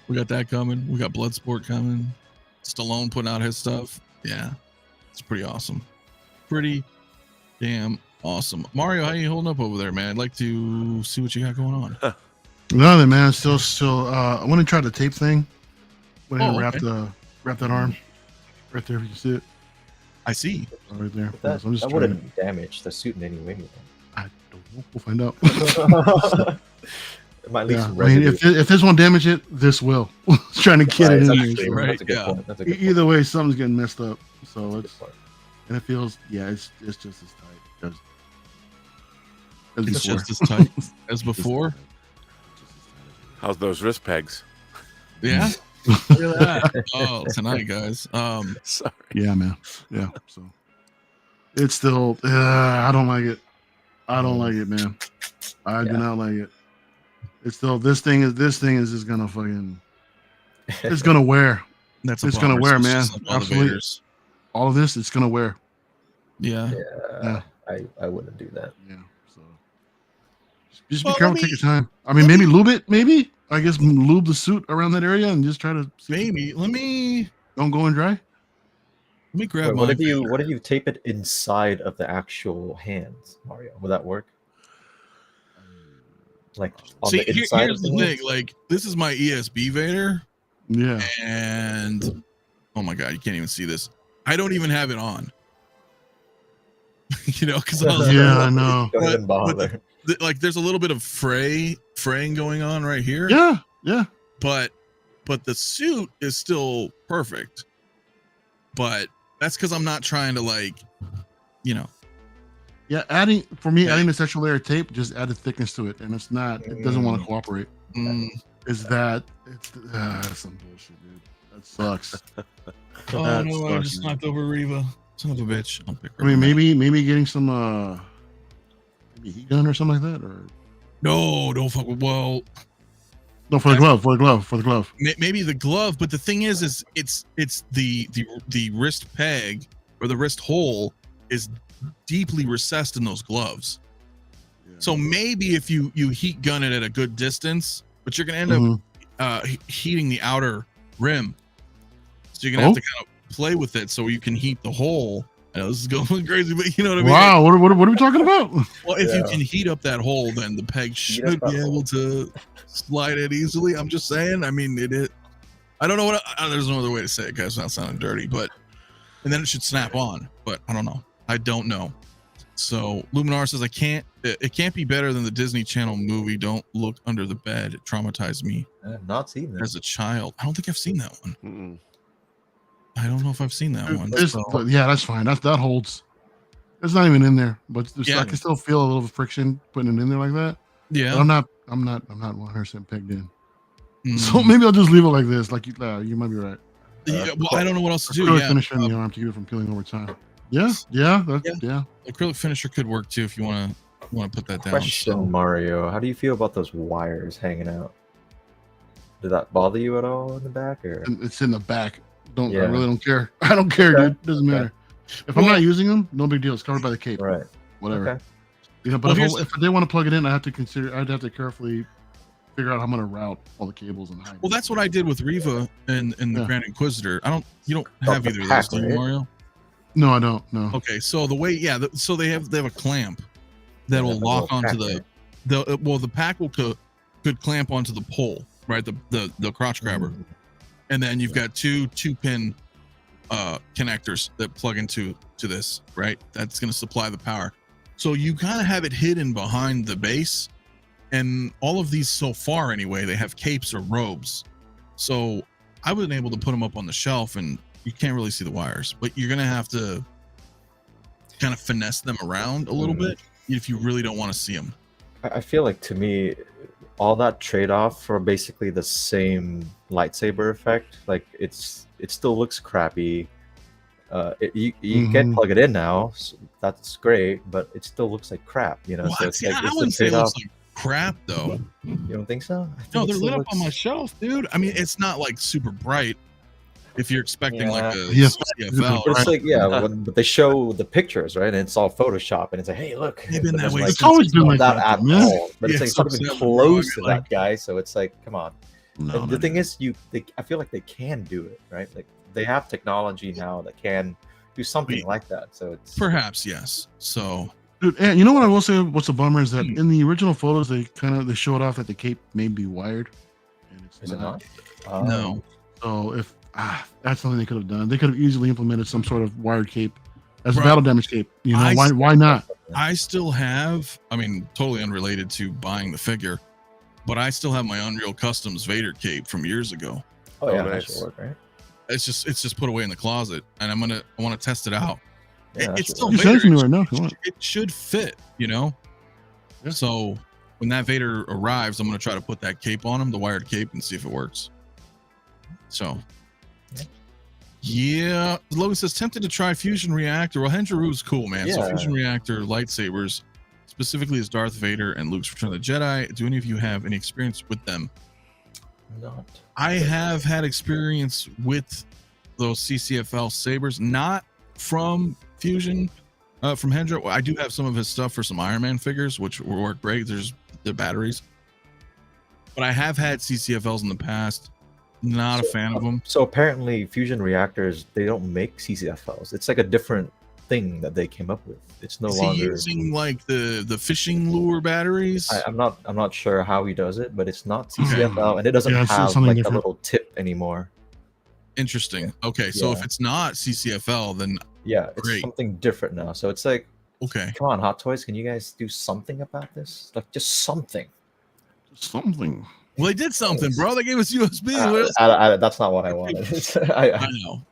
We got that coming. We got Bloodsport coming. Stallone putting out his stuff. Yeah, it's pretty awesome. Pretty damn awesome. Mario, how you holding up over there, man? I'd like to see what you got going on. Nothing, man. Still. I want to try the tape thing. Went ahead and okay. wrap that arm right there. If you can see it. I see. Right there. That, So I'm just that wouldn't damage the suit in any way. I don't know. We'll find out. It might leave some I mean, residue. if this won't damage it, this will. Trying to get it in there. Actually, So. right, That's a good yeah. point. That's a good Either way, something's getting messed up. So point. it's and it feels it's just as tight as It's before. just as tight as before. How's those wrist pegs? Yeah. Look at that. Oh, tonight, guys. Sorry. Yeah, man. Yeah. So it's still. I don't like it. I don't like it, man. I do not like it. It's still. This thing is just gonna fucking. It's gonna wear. That's It's gonna wear, man. Absolutely. Absolutely. All of this, it's gonna wear. Yeah. Yeah. I wouldn't do that. Yeah. So just be Well, careful. Take your time. I mean, maybe lube it. Maybe I guess lube the suit around that area and just try to. Maybe. Let me Don't go in dry. grab Wait, my. what if you tape it inside of the actual hands, Mario? Would that work? Like on See, the inside here's of the the thing. hands? Like, this is my ESB Vader, Yeah. and oh my god, you can't even see this. I don't even have it on. Because I was Yeah, I know. Don't even but bother. like, there's a little bit of fraying going on right here. Yeah. Yeah. But the suit is still perfect. But that's because I'm not trying to Yeah, adding the sexual layer of tape just added thickness to it, and it doesn't want to cooperate. It's some bullshit, dude. That sucks. Oh That no, I sucks, just man. knocked over Reva. Son of a bitch. I'll pick her I mean, up. maybe getting some maybe heat gun or something like that, or No, don't fuck with. Well, no, for the glove. maybe the glove, but the thing is it's the wrist peg or the wrist hole is deeply recessed in those gloves. Yeah. So maybe if you heat gun it at a good distance, but you're gonna end up heating the outer rim. So you're gonna have to kind of play with it so you can heat the hole. I know this is going crazy, but you know what I mean? Wow, what are we talking about? Well, if you can heat up that hole, then the peg should be able to slide it easily. I'm just saying. I mean, I don't know what. There's no other way to say it, guys. Without sounding dirty, and then it should snap on. But I don't know. I don't know. So Luminar says it can't be better than the Disney Channel movie. Don't look under the bed. It traumatized me I've not seen that. as a child. I don't think I've seen that one. Mm-mm. I don't know if I've seen that one. But yeah, that's fine. That holds. It's not even in there, but Yeah. I can still feel a little friction putting it in there like that. Yeah. But I'm not 100% pegged in. So maybe I'll just leave it like this. Like you might be right. Yeah, well, I don't know what else to do. Acrylic Yeah, finisher in the arm to keep it from peeling over time. Yeah. Yeah. acrylic finisher could work too if you want to put that down. Question, So, Mario. How do you feel about those wires hanging out? Did that bother you at all in the back, or? It's in the back. I Yeah. really don't care. I don't care, Okay. dude. Doesn't matter. If I'm not using them, no big deal. It's covered by the cape. Right. Whatever. Okay. Yeah, but Well, if they want to plug it in, I'd have to carefully figure out how I'm going to route all the cables and hide. well, that's what I did with Reva and the Yeah. Grand Inquisitor. You don't Oh, have the either of pack, those, do you, right? Mario? No, I don't. No. Okay, so the way, yeah, so they have a clamp that will Yeah, the lock little onto pack, the pack could clamp onto the pole, right? The crotch grabber, and then you've got two pin connectors that plug into this, right? That's going to supply the power. So you kind of have it hidden behind the base, and all of these so far anyway, they have capes or robes. So I wasn't able to put them up on the shelf, and you can't really see the wires, but you're going to have to kind of finesse them around a little bit if you really don't want to see them. I feel like, to me, all that trade-off for basically the same lightsaber effect, like it still looks crappy. You can plug it in now, so that's great, but it still looks like crap, you know. What? So it's See, like I it's wouldn't the say it trade-off. looks like crap though. You don't think so? I think No, it they're still lit up on my looks- shelf, dude. I mean, it's not like super bright if you're expecting like a Yeah. CFL. But it's like, yeah, but they show the pictures, right? And it's all Photoshop, and it's like, hey, look. They've been but that it's way like, It's always been not like that that, at man. all. But Yeah, it's like so not even simple, bro. close I to mean, like- that guy. So it's like, come on. No, And the thing is, I feel like they can do it, right? Like they have technology now that can do something like that. So it's Perhaps, yes. So dude, and you know what I will say? What's a bummer is that in the original photos they showed off that the cape may be wired, and it's is it not. not? no. So if that's something they could have done, they could have easily implemented some sort of wired cape as a Bro, battle damage cape. You know, I why not? I still have, I mean, totally unrelated to buying the figure, but I still have my Unreal Customs Vader cape from years ago. Oh yeah, that nice. should work, right? It's just put away in the closet, and I want to test it out. Yeah, that It's should still work. You can send it to me Vader. right now if you want. It should fit, you know. Yeah. So when that Vader arrives, I'm gonna try to put that cape on him, the wired cape, and see if it works. So, yeah. Logan says tempted to try fusion reactor. Well, 𝗕𝗄𝗄's cool, man. So Yeah. fusion reactor lightsabers, specifically as Darth Vader and Luke's Return of the Jedi. Do any of you have any experience with them? Not. I have had experience with those CCFL sabers, not from Fusion, from 𝗕𝗄𝗄. I do have some of his stuff for some Iron Man figures, which will work great. There's the batteries, but I have had CCFLs in the past. Not a fan of them. So apparently, fusion reactors, they don't make CCFLs. It's like a different thing that they came up with. It's no Is he longer. using like the fishing lure batteries? I'm not sure how he does it, but it's not CCFL, and it doesn't Yeah, it's have something like different. a little tip anymore. Interesting. Okay, so if Yeah. it's not CCFL, then Yeah, it's Great. something different now. So it's like, okay. come on, Hot Toys, can you guys do something about this? Like just something. Something. Well, they did something, bro. They gave us USB. What else? That's not what I wanted.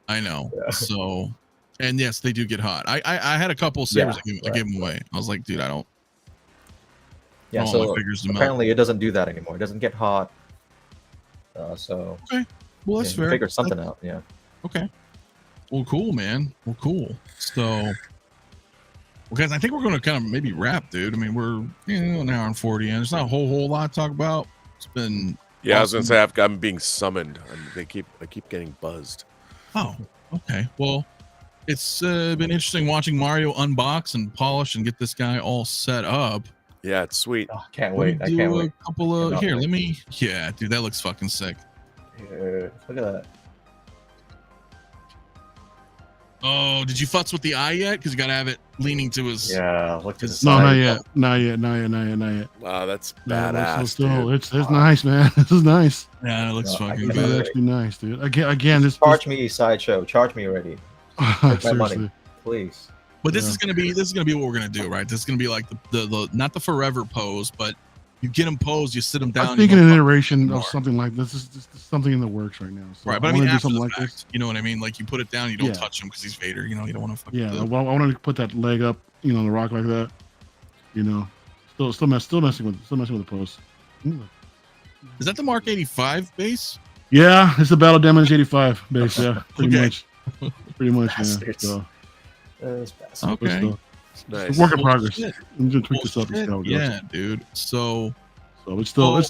I know. Yeah. So, and yes, they do get hot. I had a couple sabers. Yeah, I gave them away. I was like, dude, I don't. Yeah, I don't want so my figures to melt. apparently it doesn't do that anymore. It doesn't get hot. So Well, that's yeah, fair. figure something out. Yeah. Okay. Well, cool, man. Well, cool. So, well, guys, I think we're going to kind of maybe wrap, dude. I mean, we're an hour and 40 in. There's not a whole lot to talk about. It's been Yeah, I was awesome. gonna say I'm being summoned. I keep getting buzzed. Oh, okay. Well, it's been interesting watching Mario unbox and polish and get this guy all set up. Yeah, it's sweet. Oh, can't Let me wait. I do can't a wait. couple of Cannot here. wait. Let me. Yeah, dude, that looks fucking sick. Here, look at that. Oh, did you futz with the eye yet? Because you got to have it leaning to his. Yeah, look at It's- this. No, not side. yet. Not yet. Not yet. Not yet. Not yet. Wow, that's No, badass. still, dude. it's nice, man. This is nice. Yeah, it looks No, I fucking cannot This is good. wait. actually nice, dude. Again, this. Charge me, Sideshow. Charge me already. Take my Seriously. money, please. But this Yeah. is gonna be what we're gonna do, right? This is gonna be like the not the forever pose, but you get them posed, you sit them down. I'm thinking you an don't iteration more. of something like this. Is something in the works right now. So right, but I mean, wanna do after something the like fact, this. you know what I mean? Like you put it down, you don't Yeah. touch him because he's Vader. You know, you don't want to fuck. Yeah, with well, I wanted to put that leg up, on the rock like that. Still messing with the post. Ooh, Is that the Mark 85 base? Yeah, it's the Battle Damage 85 base. Yeah, pretty Okay. much. Pretty much, man. Bastards. So, Okay. Nice. work in progress. Shit. I'm gonna tweak this Well, up and see shit, how it goes. yeah, dude. So So it's still a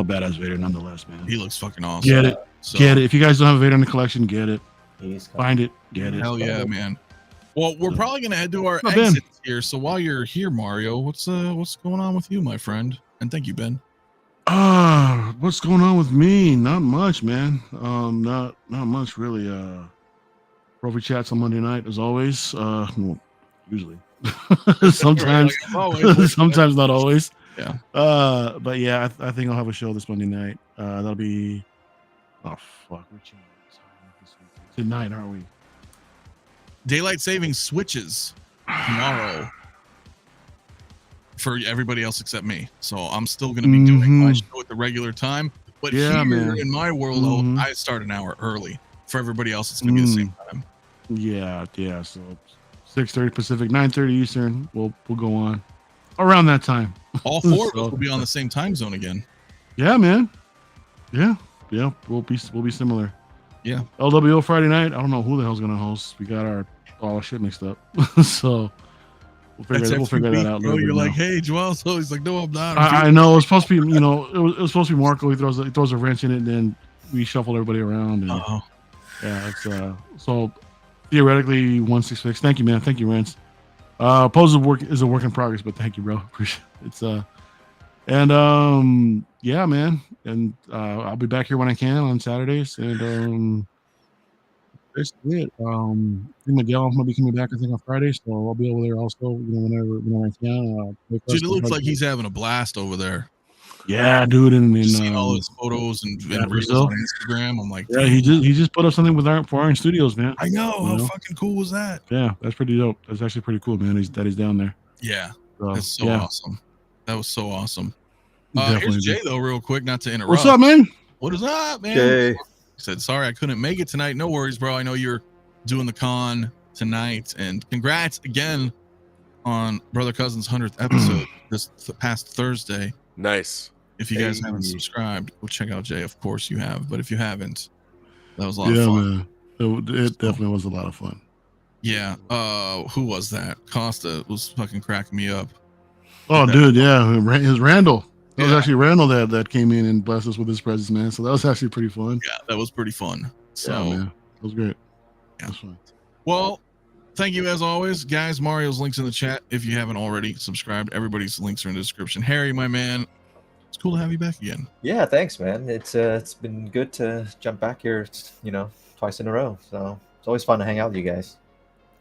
badass Vader nonetheless, man. he looks fucking awesome. Get it, So, get it. If you guys don't have a Vader in the collection, get it. He's Find it, get it. Hell yeah, man. Well, we're probably gonna head to our Oh, Ben. exits here. So while you're here, Mario, what's going on with you, my friend? And thank you, Ben. What's going on with me? Not much, man. Not much really. Trophy chats on Monday night as always. Well, usually. Sometimes, Like, always. sometimes not always. Yeah. But yeah, I think I'll have a show this Monday night. That'll be. Oh fuck, we're changing this week. Tonight, aren't we? Daylight saving switches tomorrow for everybody else except me. So I'm still going to be doing my show at the regular time. But Yeah, here man. in my world, I start an hour early. For everybody else, it's going to be the same time. Yeah. So 6:30 Pacific, 9:30 Eastern. We'll go on around that time. All four of So- us will be on the same time zone again. Yeah, man. Yeah. We'll be similar. Yeah. LWO Friday night. I don't know who the hell's gonna host. We got all our shit mixed up. So we'll figure that out. Bro, later you're now. like, hey, Joel. So he's like, no, I'm not. I know it was supposed to be. It was supposed to be Marco. He throws a wrench in it, and then we shuffle everybody around. And, Uh-oh. yeah, it's so theoretically 166. Thank you, man. Thank you, Rance. Pose is a work in progress, but thank you, bro. Appreciate it. It's and yeah, man. And I'll be back here when I can on Saturdays. And that's it. I think Miguel might be coming back, I think, on Friday, so I'll be over there also, whenever I can. Dude, it looks like he's having a blast over there. Yeah, dude, and Seeing all his photos and reels Brazil. on Instagram. I'm like, yeah, he just put up something with Iron Studios, man. I know. You How know? fucking cool was that? Yeah, that's pretty dope. That's actually pretty cool, man. He's down there. Yeah, So, that's so yeah, awesome. That was so awesome. definitely. Here's Jay though, real quick, not to interrupt. What's up, man? What is up, man? Jay. He said, sorry I couldn't make it tonight. No worries, bro. I know you're doing the con tonight, and congrats again on Brother Cousin's 100th episode this past Thursday. Nice. If you guys haven't subscribed, go check out Jay. Of course you have, but if you haven't, that was a lot of fun. Man. It definitely was a lot of fun. Yeah. Who was that? Costa was fucking cracking me up. Oh, dude, yeah, his Randall. That was Yeah. actually Randall that came in and blessed us with his presence, man. So that was actually pretty fun. Yeah, that was pretty fun. So, Yeah, man, that was great. Yeah. That's fun. well, thank you as always, guys. Mario's links in the chat. If you haven't already subscribed, everybody's links are in the description. Harry, my man, it's cool to have you back again. Yeah, thanks, man. It's been good to jump back here, twice in a row. So it's always fun to hang out with you guys.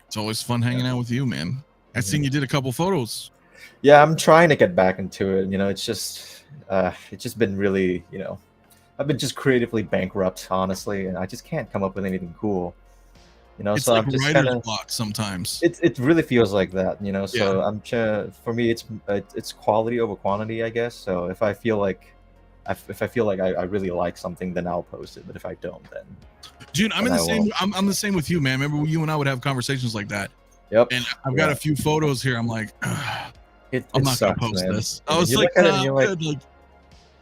It's always fun hanging out with you, man. I seen you did a couple photos. Yeah, I'm trying to get back into it. It's just been really, I've been just creatively bankrupt, honestly, and I just can't come up with anything cool. It's So like I'm just writer's kind of. block sometimes. It really feels like that, So Yeah. for me, it's quality over quantity, I guess. So if I feel like I really like something, then I'll post it. But if I don't, then Dude, I'm in the same. I'm the same with you, man. Remember you and I would have conversations like that. yep. And I've got a few photos here. I'm like, It I'm not sucks, gonna post man. this. And I was you like, look at it nah, and you're I'm like, good. Like,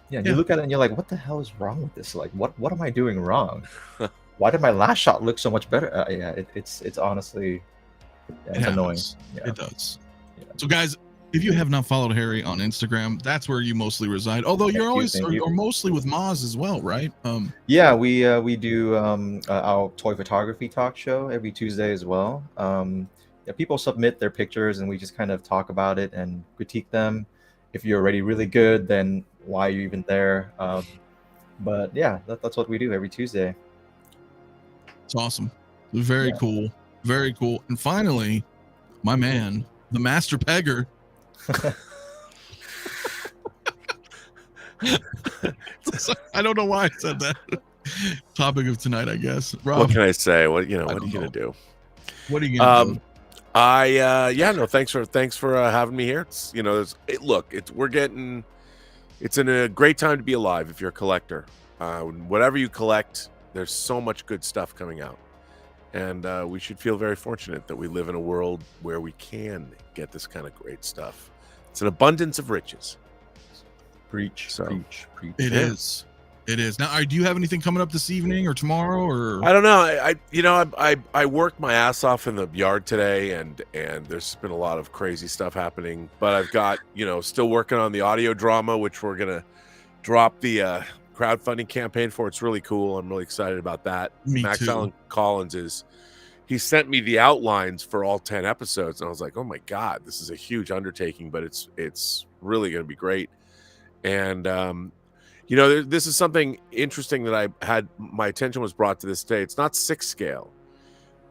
yeah, Yeah. you look at it and you're like, what the hell is wrong with this? Like, what am I doing wrong? Why did my last shot look so much better? It's honestly, it's it annoying. happens. Yeah. It does. Yeah. So, guys, if you have not followed Harry on Instagram, that's where you mostly reside. Although you're always thank you. or mostly with Moz as well, right? Yeah, we do our toy photography talk show every Tuesday as well. Yeah, people submit their pictures and we just kind of talk about it and critique them. If you're already really good, then why are you even there? But yeah, that's what we do every Tuesday. It's awesome. Very cool. Very cool. And finally, my man, the master pegger. I don't know why I said that. Topic of tonight, I guess. Rob, What can I say? What are you don't gonna know. do? what are you gonna do? Thanks for having me here. It's it's in a great time to be alive if you're a collector. Whatever you collect, there's so much good stuff coming out, and we should feel very fortunate that we live in a world where we can get this kind of great stuff. It's an abundance of riches. Preach, So, preach. It is. It is. Now, do you have anything coming up this evening or tomorrow? Or I don't know. I worked my ass off in the yard today, and there's been a lot of crazy stuff happening. But I've got still working on the audio drama, which we're gonna drop the crowdfunding campaign for. It's really cool. I'm really excited about that. Me Max too. Allen Collins he sent me the outlines for all 10 episodes, and I was like, oh my god, this is a huge undertaking, but it's really going to be great. And this is something interesting that I had my attention was brought to this day. It's not 6 scale,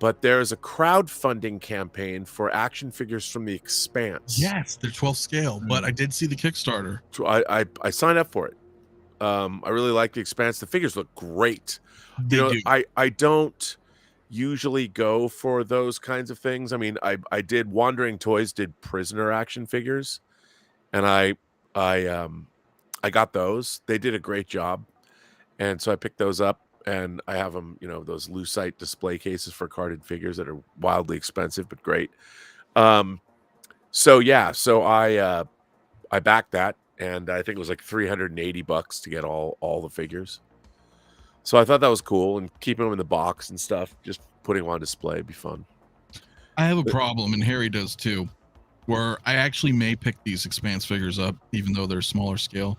but there's a crowdfunding campaign for action figures from The Expanse. Yes, they're 12 scale, but I did see the Kickstarter. So I signed up for it. I really like The Expanse. The figures look great. They do. I don't usually go for those kinds of things. I mean, I did Wandering Toys did Prisoner action figures, and I got those. They did a great job, and so I picked those up, and I have them, those lucite display cases for carded figures that are wildly expensive but great. So I backed that, and I think it was like $380 to get all the figures. So I thought that was cool, and keeping them in the box and stuff, just putting them on display would be fun. I have a problem, and Harry does too, where I actually may pick these Expanse figures up, even though they're smaller scale,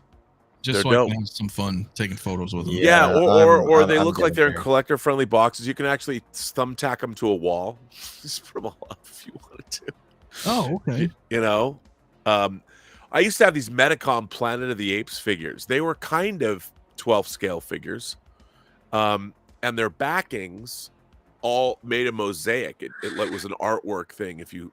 just so I can have some fun taking photos with them. Yeah, or they I'm look like they're in there. collector-friendly boxes. You can actually thumbtack them to a wall. Just put them all up if you wanted to. Oh, okay. I used to have these Metacom Planet of the Apes figures. They were kind of 12 scale figures. And their backings all made a mosaic. It was an artwork thing if you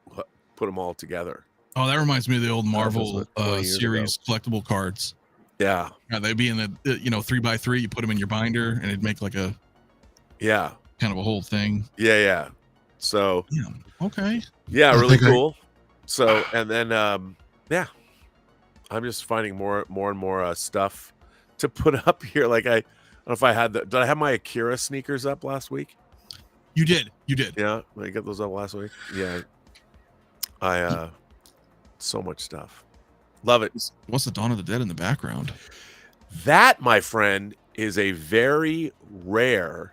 put them all together. Oh, that reminds me of the old Marvel like 20 years series collectible cards. Yeah. They'd be in the 3x3. You put them in your binder, and it'd make like a kind of a whole thing. Yeah. So Yeah. Okay. yeah, I really think cool. So and then I'm just finding more and more stuff to put up here. Like I don't know if I had did I have my Akira sneakers up last week? You did. Yeah, did I get those up last week? Yeah. I so much stuff. Love it. What's the Dawn of the Dead in the background? That, my friend, is a very rare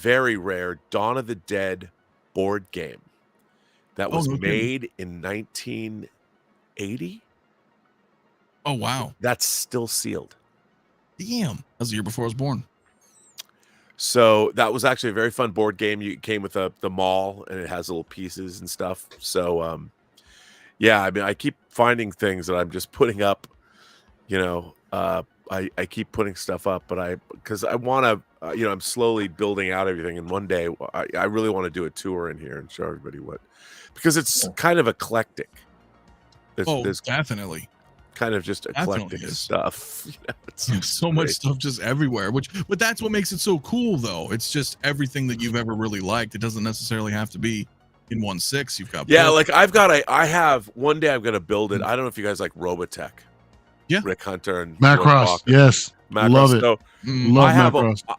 Dawn of the Dead board game that was made in 1980. Oh, wow. That's still sealed. Damn. That was the year before I was born. So that was actually a very fun board game. You came with the mall, and it has little pieces and stuff. So yeah, I mean, I keep finding things that I'm just putting up. I keep putting stuff up, but because I want to, I'm slowly building out everything. And one day, I really want to do a tour in here and show everybody because it's kind of eclectic. There's definitely. Kind of just eclectic stuff. It's so much stuff just everywhere. But that's what makes it so cool, though. It's just everything that you've ever really liked. It doesn't necessarily have to be in 1/6. You've got like I have one day I'm gonna build it. I don't know if you guys like Robotech. Yeah, Rick Hunter and Macross. Yes, Macross. love it. So Love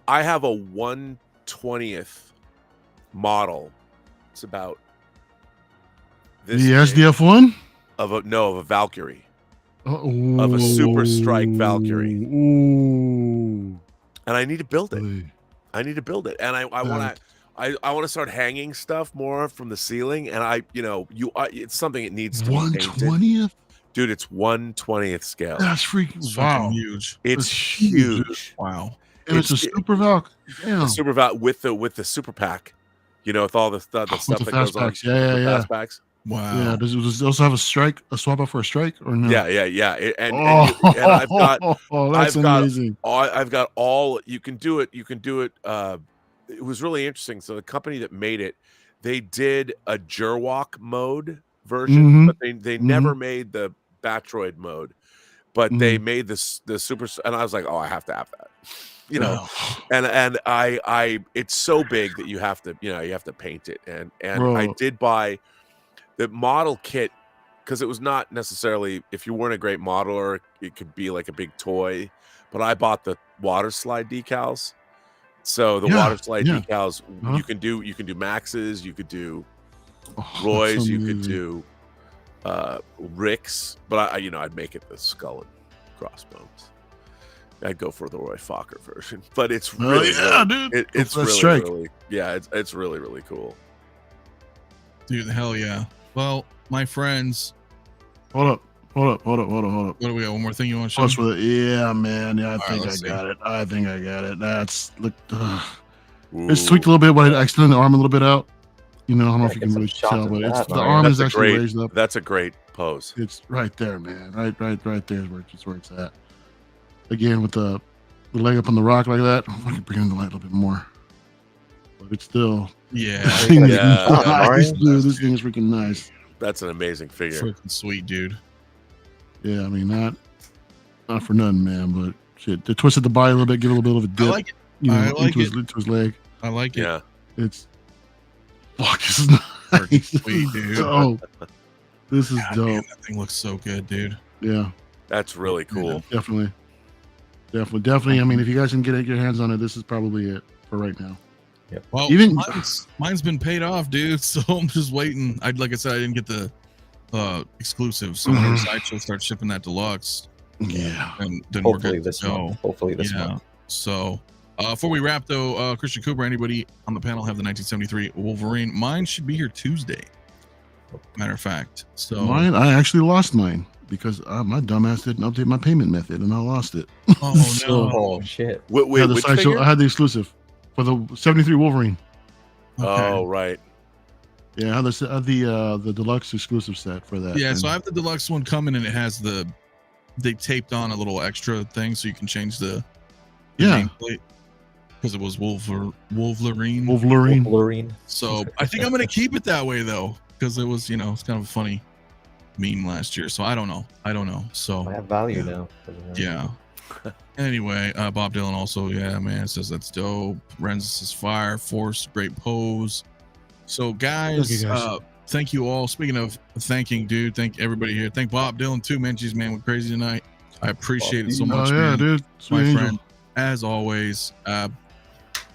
I have a 1/20th model. It's about this the SDF one of a Valkyrie. Ooh. Of a Super Strike Valkyrie. Ooh. And I need to build it. Ooh. And I want to start hanging stuff more from the ceiling. And it's something it needs to be painted. 1/20th? Dude, it's 1/20th scale. That's freaking wow. Huge. It's huge. Wow. And it's a Super Valk. Damn. Super Valk with the Super Pack. With all the stuff that goes on. Yeah. Packs. Wow. Yeah. Does it also have a swap out for a strike or no? Yeah. And I've got amazing. I've got all you can do it. It was really interesting. So the company that made it, they did a Gerwalk mode version, but they never made the Batroid mode. But they made the super, and I was like, oh, I have to have that. And I it's so big that you have to paint it. And Bro. I did buy the model kit because it was not necessarily, if you weren't a great modeler, it could be like a big toy. But I bought the water slide decals. So the water slide decals, you can do Maxes, you could do Roy's, you could do Rick's, but I'd make it the Skull crossbones. I'd go for the Roy Fokker version, but it's Oh, really, yeah, really, dude. it's Let's really, strike. really, yeah, it's really, really cool. Dude, hell yeah. Well, my friends, Hold up. what do we got? One more thing you want to show? Plus with it. Yeah, man. Yeah, I think I let's see. got it. I think I got it. That's look. Ooh. It's tweaked a little bit, but I extended the arm a little bit out. You know, I don't know if you Get can some really shots tell, of but that, it's, the man. arm That's is a actually great, raised up. that's a great pose. It's right there, man. Right there is where it's at. Again, with the leg up on the rock like that. I can bring in the light a little bit more, but it's still. Yeah. This thing is Yeah. nice, dude. This thing is freaking nice. That's an amazing figure. Freaking sweet, dude. Yeah, I mean not for nothing, man. But shit, they twisted the body a little bit, give it a little bit of a dip. I like it. You know, I like into his leg. I like it. Yeah, It's fuck. This is nice. Freaking sweet, dude. Dope. This is God, dope. man, that thing looks so good, dude. Yeah, that's really cool. definitely. I mean, if you guys can get your hands on it, this is probably it for right now. Well, Even- mine's been paid off, dude. So I'm just waiting. Like I said, I didn't get the exclusive. So whenever Sideshow starts shipping that deluxe, Yeah. and then we're Hopefully good to this go. month. Hopefully this month. So before we wrap, though, Christian Cooper, anybody on the panel have the 1973 Wolverine? Mine should be here Tuesday. Matter of fact. So Mine, I actually lost mine because my dumbass didn't update my payment method, and I lost it. oh So- no. Oh shit! Wait, I had the which Sideshow. figure? I had the exclusive for the 73 Wolverine. Okay. Oh, right. Yeah, I had the deluxe exclusive set for that. Yeah, and so I have the deluxe one coming, and it has they taped on a little extra thing so you can change the Yeah. nameplate because it was Wolverine. Wolverine. So I think I'm gonna keep it that way though, because it was, it's kind of a funny meme last year. So I don't know. So I have value now. yeah. Anyway, Bob Dylan also, yeah, man, says that's dope. Renz says fire, force, great pose. So guys, Thank you, guys. thank you all. Speaking of thanking, dude, thank everybody here. Thank Bob Dylan too, man. Geez, man, we're crazy tonight. I appreciate it so much, Oh yeah, man. dude. Sweet My angel. friend, as always.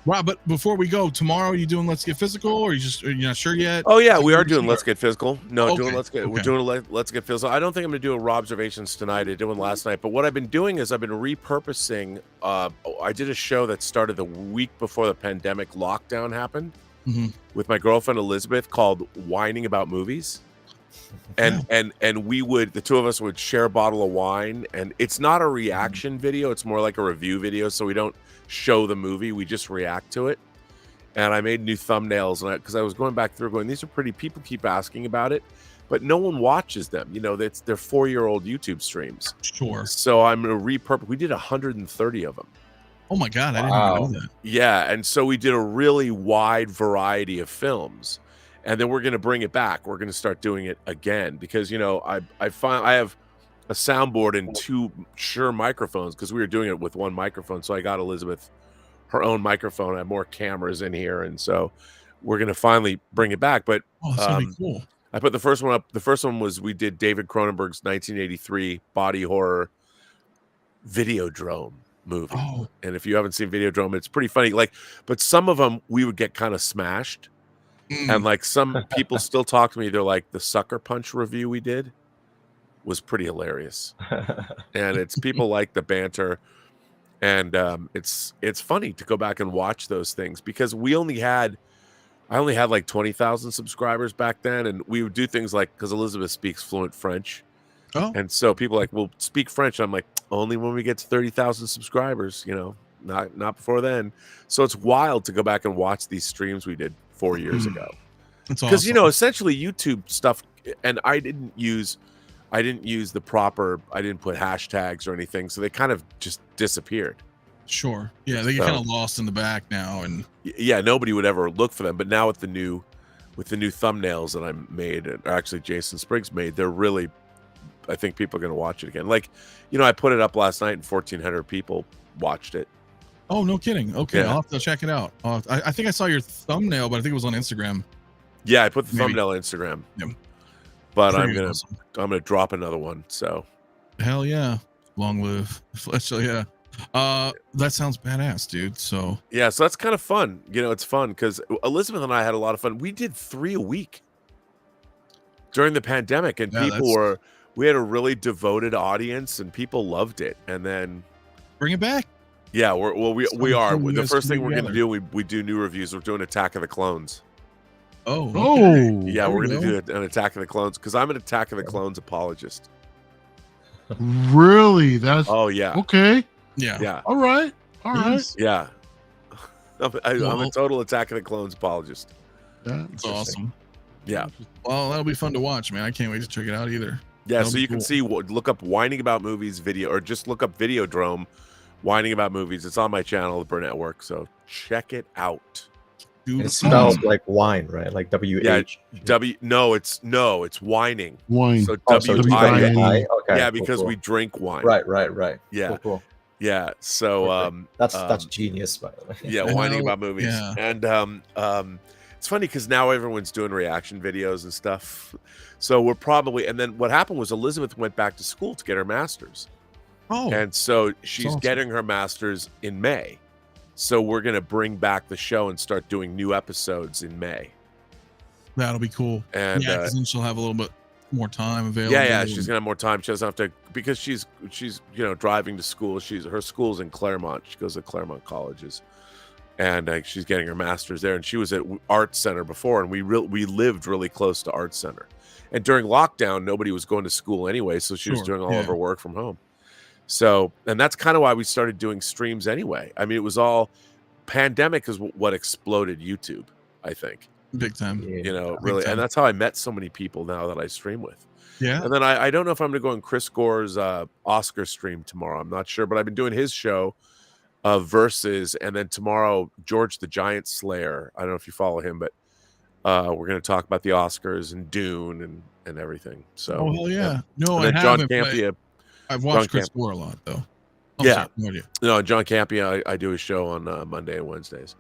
Rob, but before we go, tomorrow you doing Let's Get Physical, or you're not sure yet? Oh yeah, we are doing Let's Get Physical. No, Okay, doing Let's Get. We're okay. doing Let's Get Physical. I don't think I'm going to do a Robservations tonight. I did one last night. But what I've been doing is I've been repurposing. I did a show that started the week before the pandemic lockdown happened Mhm. with my girlfriend Elizabeth, called Whining About Movies. And we would, the two of us would share a bottle of wine, and it's not a reaction video, it's more like a review video, so we don't show the movie, we just react to it. And I made new thumbnails, and because I was going back through going, these are pretty, people keep asking about it, but no one watches them. They're 4-year-old YouTube streams. Sure. So I'm gonna repurpose. We did 130 of them. Oh my God, I didn't Wow. even know that. Yeah, and so we did a really wide variety of films, and then we're going to bring it back. We're going to start doing it again because I have a soundboard and 2 Shure microphones because we were doing it with one microphone. So I got Elizabeth her own microphone. I have more cameras in here, and so we're going to finally bring it back. But Oh, that's gonna be cool. I put the first one up. The first one was we did David Cronenberg's 1983 body horror Videodrome movie. Oh, And if you haven't seen Videodrome, it's pretty funny. But some of them we would get kind of smashed. mm. And some people still talk to me. They're like, the Sucker Punch review we did was pretty hilarious. And it's people like the banter. And it's funny to go back and watch those things because I only had like 20,000 subscribers back then. And we would do things like, because Elizabeth speaks fluent French. Oh. And so people are like, well, speak French. I'm like, only when we get to 30,000 subscribers, not before then. So it's wild to go back and watch these streams we did 4 years ago. That's Because, awesome. essentially YouTube stuff, and I didn't use the proper, I didn't put hashtags or anything. So they kind of just disappeared. Sure. Yeah, they get So- kind of lost in the back now, and Yeah, nobody would ever look for them. But now with the new thumbnails that I made, or actually Jason Spriggs made, they're really, I think people are going to watch it again. I put it up last night and 1,400 people watched it. oh, no kidding. Okay, Yeah. I'll have to check it out. I think I saw your thumbnail, but I think it was on Instagram. Yeah, I put the Maybe. thumbnail on Instagram. Yep. But Pretty awesome. I'm gonna drop another one. So Hell yeah, long live Fletcher. Yeah, that sounds badass, dude. So yeah, so that's kind of fun. It's fun because Elizabeth and I had a lot of fun. We did 3 a week during the pandemic, and Yeah, people we had a really devoted audience and people loved it. And then Bring it back. yeah, we are. cool you The guys first can thing do we're gonna do, we do new reviews. We're doing Attack of the Clones. Oh, okay. Oh, Yeah, There we're we gonna go. do an Attack of the Clones because I'm an Attack of the Clones apologist. really? That's Oh yeah, okay. Yeah. yeah, All right. All right. Yes. yeah. I'm a Well- total Attack of the Clones apologist. That's awesome. Yeah, Well, that'll be fun to watch, man. I can't wait to check it out either. yeah. That'll So be you can cool. see, look up Whining About Movies video, or just look up Videodrome, Whining About Movies. It's on my channel, the Burn Network. So check it out. Dude, It's spelled like wine, right? Like WH. No, it's whining. Wine. So Oh, so W-I-N-E. W-I-N-E. Okay. yeah, cool, because cool. we drink wine. Right. Yeah. Cool, cool. Yeah. So Perfect. That's genius, by the way. yeah, whining Hell, about movies. yeah. And it's funny because now everyone's doing reaction videos and stuff. So we're probably, and then what happened was Elizabeth went back to school to get her master's. Oh, And so she's awesome. getting her master's in May. So we're going to bring back the show and start doing new episodes in May. that'll be cool. And yeah, because then she'll have a little bit more time available. yeah, she's gonna have more time. She doesn't have to, because she's driving to school. Her school's in Claremont. She goes to Claremont colleges, and she's getting her master's there. And she was at Art Center before, and we lived really close to Art Center. And during lockdown, nobody was going to school anyway, so she was Sure, doing all yeah. of her work from home. So, and that's kind of why we started doing streams anyway. I mean, it was all pandemic is what exploded YouTube, I think. big time. Yeah. Really, time. and that's how I met so many people now that I stream with. Yeah. And then I don't know if I'm going to go on Chris Gore's Oscar stream tomorrow. I'm not sure, but I've been doing his show Versus, and then tomorrow George the Giant Slayer. I don't know if you follow him, but we're going to talk about the Oscars and Dune and everything. So, Oh hell yeah! No, and I then John haven't. but Campia. I've watched John Chris Gore a lot though. Yeah. Sorry, no idea. No, John Campia. I do a show on Monday and Wednesdays,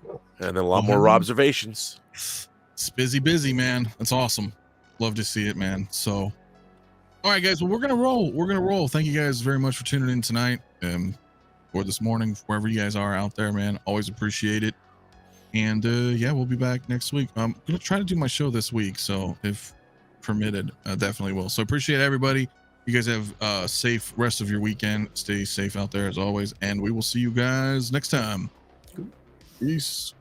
and then a lot Oh, more hell. observations. It's busy, man. That's awesome. Love to see it, man. So, all right, guys. Well, we're gonna roll. Thank you guys very much for tuning in tonight, or this morning, wherever you guys are out there, man. Always appreciate it. And yeah, we'll be back next week. I'm gonna try to do my show this week, so if permitted, definitely will. So appreciate everybody. You guys have a safe rest of your weekend. Stay safe out there as always, and we will see you guys next time. Peace.